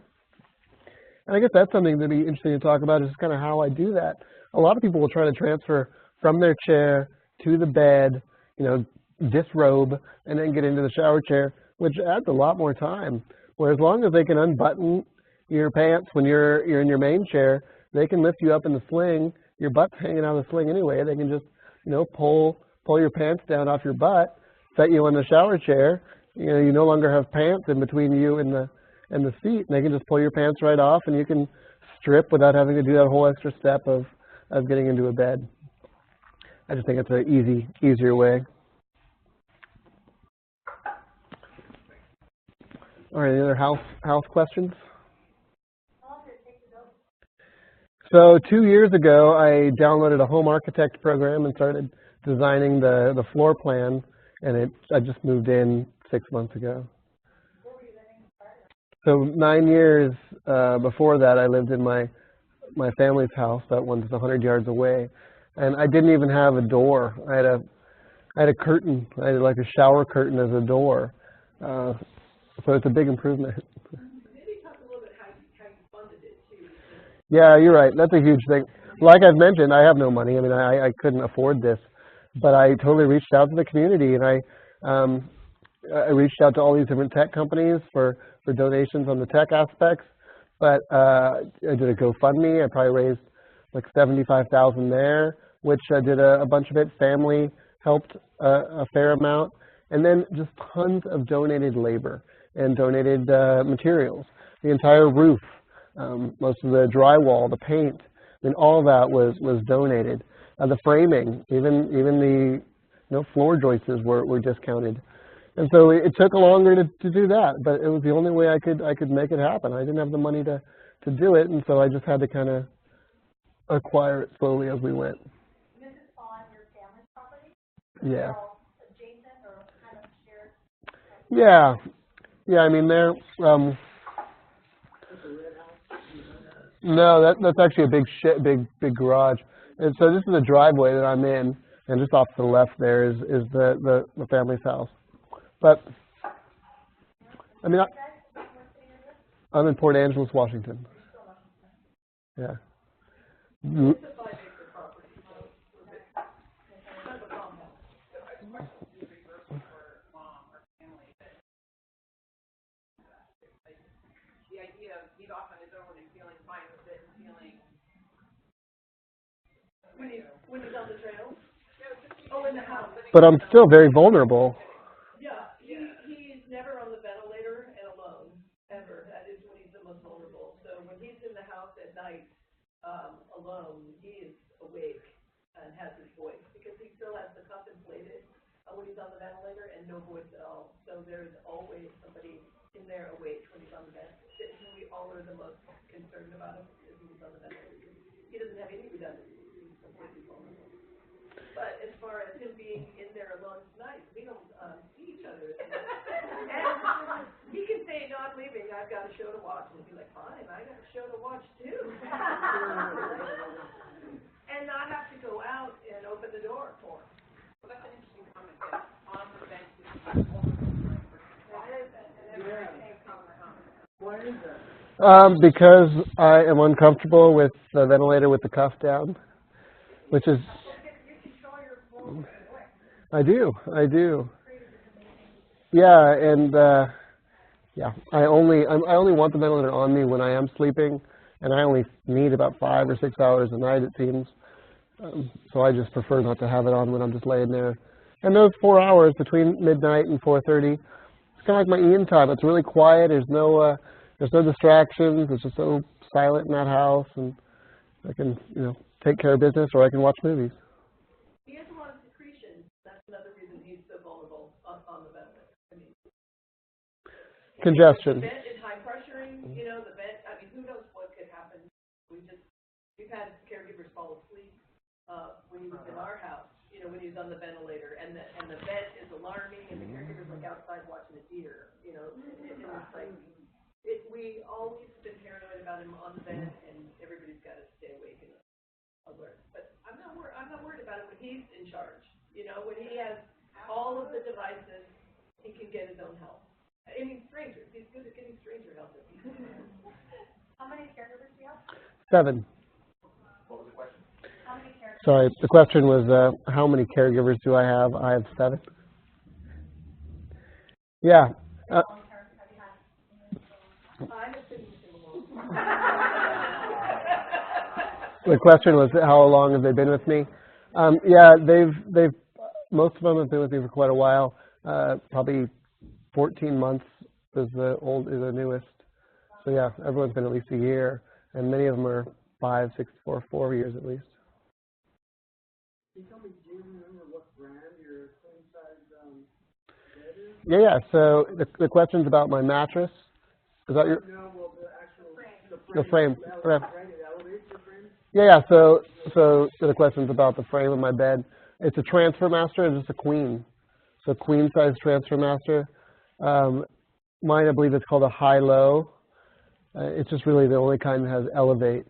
And I guess that's something that'd be interesting to talk about, is kind of how I do that. A lot of people will try to transfer from their chair to the bed, disrobe, and then get into the shower chair, which adds a lot more time. Where as long as they can unbutton your pants when you're in your main chair, they can lift you up in the sling. Your butt's hanging out of the sling anyway. They can just pull your pants down off your butt, set you in the shower chair. You no longer have pants in between you and the seat, and they can just pull your pants right off, and you can strip without having to do that whole extra step of getting into a bed. I just think it's an easier way. All right, any other house questions? So 2 years ago, I downloaded a home architect program and started designing the floor plan, and I just moved in 6 months ago. So 9 years before that, I lived in my family's house. That one's 100 yards away, and I didn't even have a door. I had a curtain. I had like a shower curtain as a door. So it's a big improvement. Maybe talk a little bit how you funded it too. Yeah, you're right. That's a huge thing. Like I've mentioned, I have no money. I mean, I couldn't afford this, but I totally reached out to the community, and I reached out to all these different tech companies for donations on the tech aspects. But I did a GoFundMe. I probably raised like $75,000 there, which I did a bunch of it. Family helped a fair amount, and then just tons of donated labor and donated materials. The entire roof, most of the drywall, the paint, I mean, all that was donated. The framing, even the floor joists were discounted. And so it took longer to do that, but it was the only way I could make it happen. I didn't have the money to do it, and so I just had to kind of acquire it slowly as we went. This is on your family's property? Yeah. All adjacent or kind of shared? Yeah. I mean, they're no, that's actually a big garage. And so this is the driveway that I'm in, and just off to the left there is the family's house. But I mean, I'm in Port Angeles, Washington. Yeah. It's a 5-acre property, so we're big. Kind of a compound. The idea of he's off on his own and feeling fine with it and feeling. When he's on the trail? Oh, in the house. But I'm still very vulnerable. Yeah, he's never on the ventilator and alone, ever. That is when he's the most vulnerable. So when he's in the house at night, alone, he is awake and has his voice because he still has the cuff inflated when he's on the ventilator and no voice at all. So there's always somebody in there awake when he's on the ventilator. We all are the most concerned about him is when he's on the ventilator. He doesn't have any redundancy. He's completely vulnerable. But as far as him being in there alone tonight, we don't see each other. And he can say, no, I'm leaving. I've got a show to watch. And he'll be like, fine, I got a show to watch too. And not have to go out and open the door for him. Well, that's an interesting comment. That on the bench is Why is that? Because I am uncomfortable with the ventilator with the cuff down, which is. I do. Yeah, and I only want the ventilator on me when I am sleeping, and I only need about 5 or 6 hours a night, it seems. So I just prefer not to have it on when I'm just laying there. And those 4 hours between midnight and 4:30, it's kind of like my Ian time. It's really quiet. There's no distractions. It's just so silent in that house, and I can take care of business, or I can watch movies. He has a lot of secretion. That's another reason he's so vulnerable on the ventilator. I mean, congestion. The vent is high pressuring. The vent. I mean, who knows what could happen? We've had caregivers fall asleep when he was in our house. When he was on the ventilator, and the vent is alarming, and the caregiver's like outside watching a deer. And it's like we always been paranoid about him on the vent, and everybody's got to stay awake and alert. But I'm not worried about it when he's in charge. When he has all of the devices, he can get his own help. I mean, strangers. He's good at getting stranger help. How many caregivers do you have? 7. What was the question? How many caregivers? Sorry, the question was, how many caregivers do I have? I have 7. Yeah. I have been with him a long time. The question was, how long have they been with me? Yeah, they've most of them have been with me for quite a while. Probably 14 months is the newest. So yeah, everyone's been at least a year, and many of them are 5, 6, 4 years at least. Can you tell me, do you remember what brand your queen size bed is? Yeah. So the question's about my mattress. Is that your? No, well, the actual The frame. The elevator frame. Yeah. So the question's about the frame of my bed. It's a transfer master. It's just a queen. So queen size transfer master. Mine, I believe it's called a high-low. It's just really the only kind that has elevate.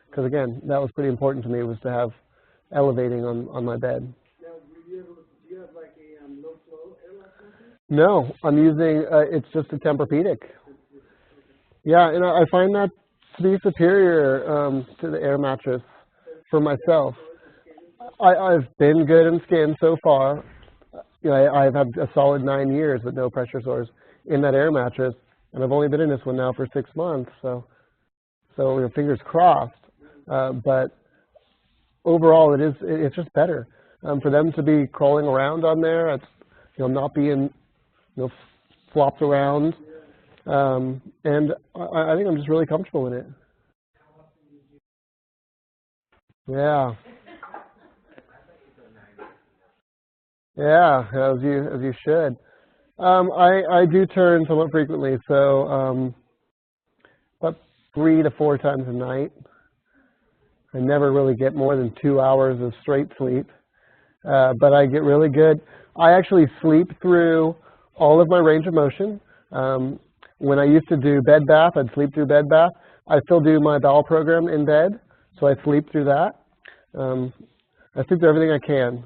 Because again, that was pretty important to me, was to have elevating on my bed. Now, do you have like a low flow airlock something? No, I'm using, it's just a Tempur-Pedic. Yeah, and I find that to be superior to the air mattress for myself. I've been good in skin so far. You know, I've had a solid 9 years with no pressure sores in that air mattress, and I've only been in this one now for 6 months, so you know, fingers crossed. But overall, it's just better for them to be crawling around on there. It's, you know, not being, you know, flopped around, and I think I'm just really comfortable in it. Yeah. Yeah, as you should. I do turn somewhat frequently, so about 3 to 4 times a night. I never really get more than 2 hours of straight sleep, but I get really good. I actually sleep through all of my range of motion. When I used to do bed bath, I'd sleep through bed bath. I still do my bowel program in bed, so I sleep through that. I sleep through everything I can.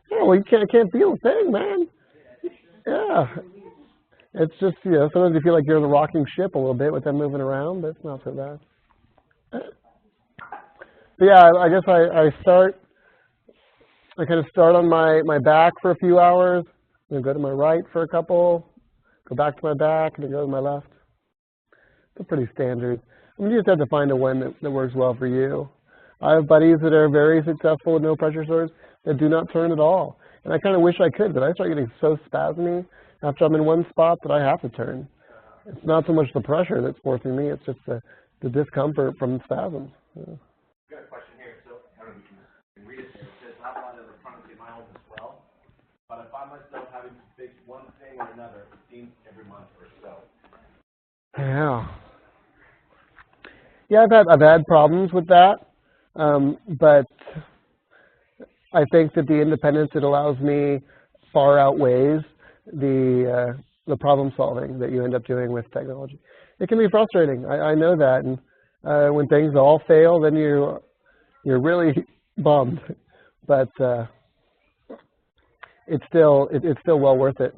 Yeah, well, I can't feel a thing, man. Yeah. It's just, you know, sometimes you feel like you're in a rocking ship a little bit with them moving around, but it's not so bad. But yeah, I guess I kind of start on my back for a few hours, then go to my right for a couple, go back to my back, and then go to my left. It's pretty standard. I mean, you just have to find a one that works well for you. I have buddies that are very successful with no pressure sores that do not turn at all. And I kind of wish I could, but I start getting so spasmy after I'm in one spot that I have to turn. It's not so much the pressure that's forcing me, it's just the discomfort from the spasms. Yeah. Got a question here, so I don't know if you can read it there. It says, I have a lot of electronics in my home as well, but I find myself having to fix one thing or another, it seems, every month or so. Yeah. Yeah, I've had problems with that, but I think that the independence it allows me far outweighs the problem solving that you end up doing with technology. It can be frustrating. I know that, and when things all fail, then you're really bummed. But it's still well worth it.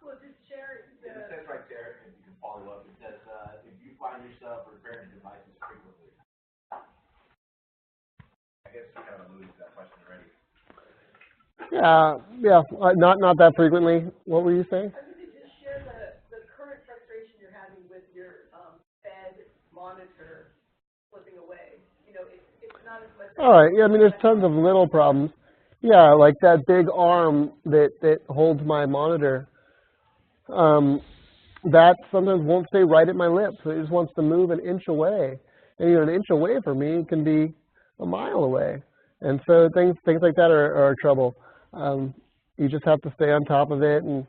Well, just share It says right there, if you can follow up, it says, if you find yourself repairing devices frequently. I guess you kind of alluded to that question already. Yeah, not that frequently. What were you saying? I mean, just share the current frustration you're having with your bed monitor slipping away. You know, it's not as much. All right. Yeah, I mean, there's tons of little problems. Yeah, like that big arm that holds my monitor. That sometimes won't stay right at my lips. So it just wants to move an inch away. And, you know, an inch away from me can be a mile away. And so things like that are trouble. You just have to stay on top of it and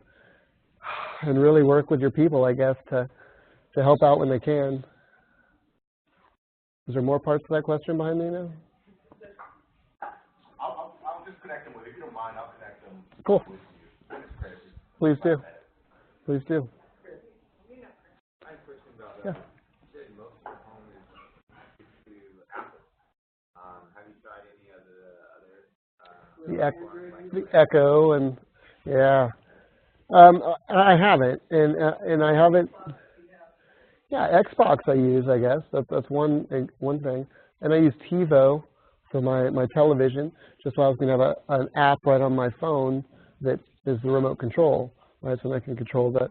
really work with your people, I guess, to help out when they can. Is there more parts to that question behind me now? I'll just connect them with, if you don't mind, I'll connect them Cool. with you. Please do. Please do. I have a question about Yeah. you said most of your home is to Apple. Have you tried any of the other? The Echo and yeah. I haven't, and I haven't. Yeah, Xbox I use, I guess. That's one thing. And I use TiVo for my television. Just allows me to have an app right on my phone that is the remote control, right? So I can control the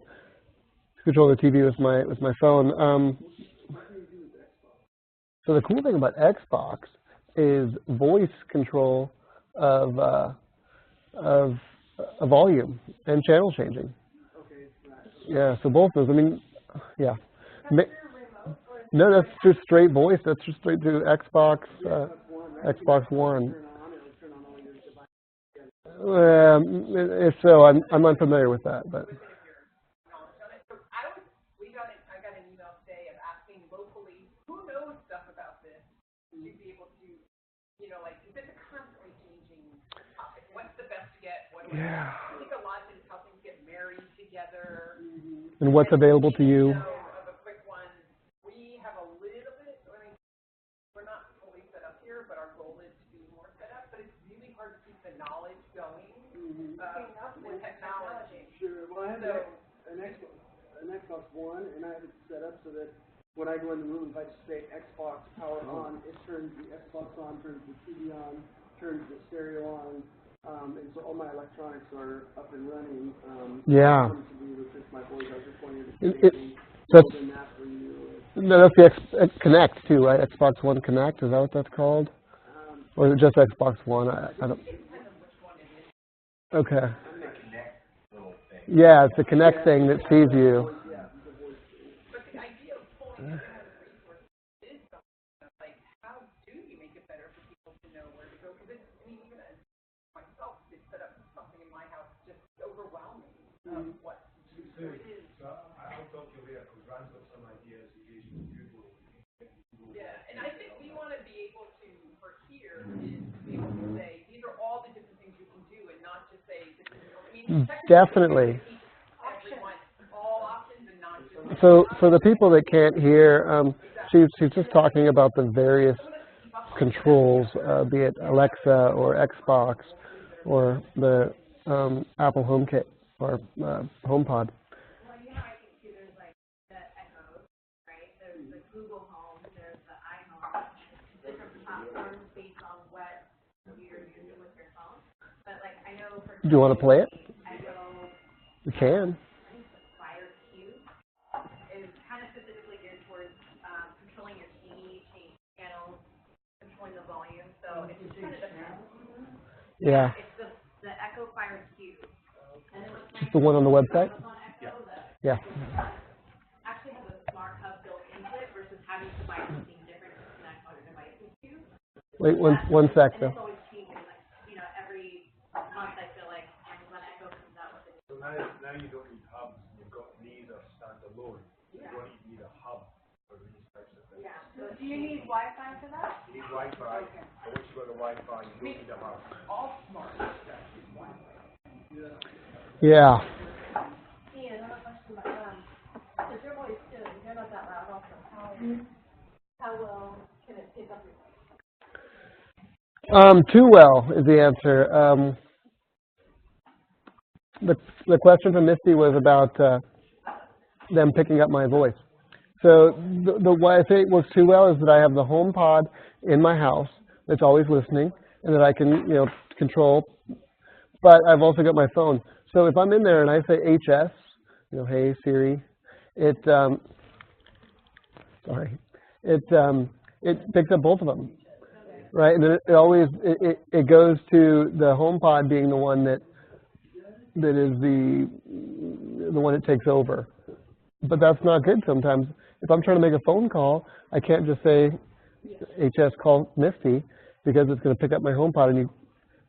TV with my phone. So the cool thing about Xbox is voice control of volume and channel changing. Yeah, so both those. I mean, yeah. No, that's just straight voice. That's just straight to Xbox One. If so, I'm unfamiliar with that, but. I got an email today of asking locally, who knows stuff about this? Yeah. I think a lot of it is how things get married together. And what's available to you? So, of a quick one, we have a little bit, I mean, we're not fully set up here, but our goal is to be more set up, but it's really hard to keep the knowledge going, with technology. Sure, well, I have an Xbox One, and I have it set up so that when I go in the room, if I just say Xbox power on, it turns the Xbox on, turns the TV on, turns the stereo on, and so all my electronics are up and running. Yeah. My boys, I was just wondering That's, that for you. no, that's the Connect too, right? Xbox One Connect, is that what that's called? Or is it just Xbox One? I don't. Okay. Yeah, it's the Connect thing that sees you. But the idea of pulling in resources is something like, how do you make it better for people to know where to go? Because it's, I mean, even as myself, to set up something in my house just overwhelming of what it is. I'll talk to you later because Rand's got some ideas using Google. Yeah, and I think we want to be able to, for here, is to be able to say, these are all the different things you can do, and not just say, this is, I mean, Definitely. everyone, all options and not just. So for the people that can't hear, she's just talking about the various controls, be it Alexa or Xbox or the Apple HomeKit or HomePod. Well, you know, I think too, there's like the Echo, right? There's the Google Home, there's the iHome, different platforms based on what you're using with your phone. But like, I know for Do you want to play it? Echo, We can. I think the Fire Q is kind of specifically geared towards controlling your TV, change channels, controlling the volume. So it just kind of depends. Yeah. It's the Echo Fire Q. And then what's Just the one on the website? on Echo, Yeah. actually has a smart hub built into it versus having to buy something different to connect all your devices to. Wait one sec And though. it's always changing. Like, you know, every month I feel like Amazon Echo comes out with it. So now you don't need hubs, you've got these are standalone. You don't even need a hub for these types of things. Yeah. So do you need Wi-Fi for that? You need Wi-Fi, and once you've got the Wi-Fi, you don't need a hub. All smart stuff is one. Yeah. Ian, another question about, because your voice too, you're not that loud also. How well can it pick up your voice? Too well is the answer. The question from Misty was about them picking up my voice. So the why I say it works too well is that I have the HomePod in my house that's always listening and that I can control. But I've also got my phone. So if I'm in there and I say HS, hey Siri, it picks up both of them, right? And then it goes to the HomePod being the one that is the one that takes over. But that's not good sometimes. If I'm trying to make a phone call, I can't just say HS call Misty because it's going to pick up my HomePod and you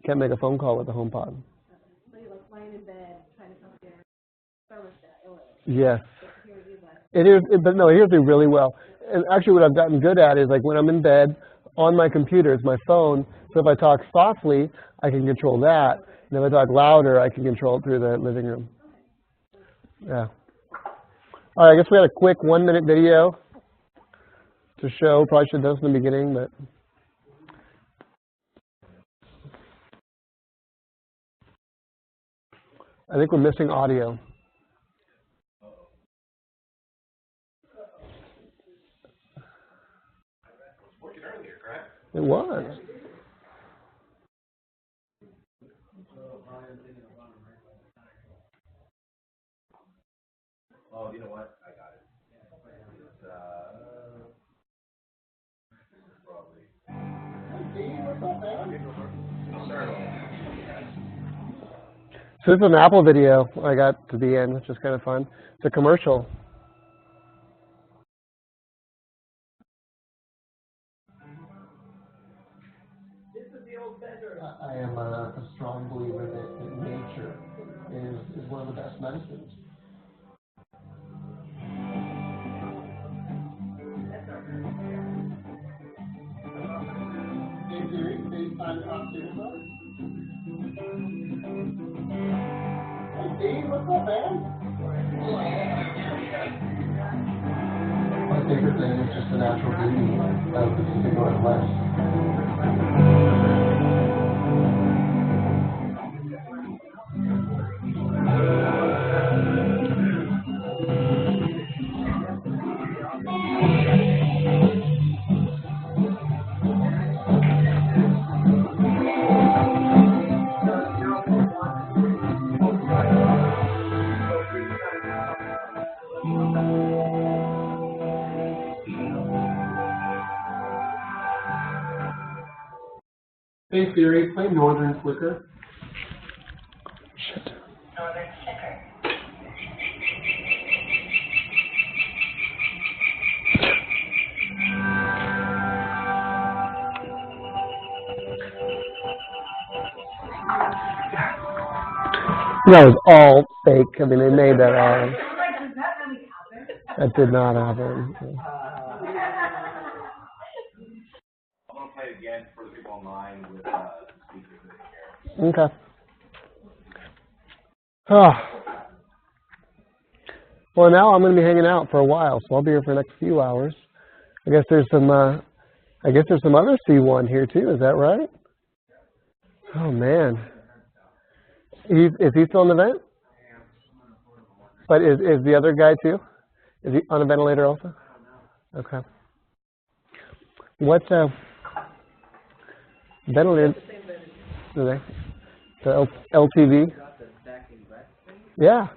can't make a phone call with the HomePod. So you're like lying in bed trying to come to your thermostat. Yes. It hears me really well. And actually what I've gotten good at is like when I'm in bed, on my computer is my phone. So if I talk softly, I can control that. And if I talk louder, I can control it through the living room. Yeah. All right, I guess we had a quick 1-minute video to show. Probably should have done this in the beginning, but. I think we're missing audio. Working earlier, correct? It was. Oh, you know what? I got it. So this is an Apple video I got to the end, which is kind of fun. It's a commercial. I am a strong believer that nature is one of the best medicines. Hey Siri, FaceTime My favorite thing is just the natural beauty of the Pacific Northwest. Hey Siri, play Northern Flicker. Shit. Northern Flicker. That was all fake. I mean, they made that all. That did not happen. I'm going to play it again for the people online with speakers in here. Okay. Oh. Well, now I'm going to be hanging out for a while, so I'll be here for the next few hours. I guess there's some. I guess there's some other C1 here too. Is that right? Oh man. Is he still on the vent? But is the other guy too? Is he on a ventilator also? Okay. What ventilator? Do they? The LTV? Yeah. I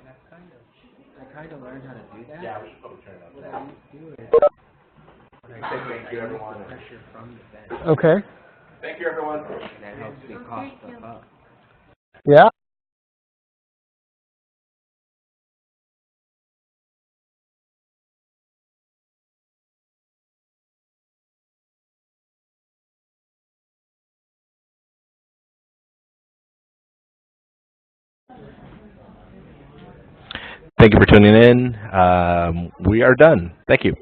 kind of learned how to do that. Yeah, we should probably turn it up. What I do is Thank you, everyone. pressure from the vent. Okay. Thank you, everyone. That helps me cough stuff up. Yeah. Thank you for tuning in. We are done. Thank you.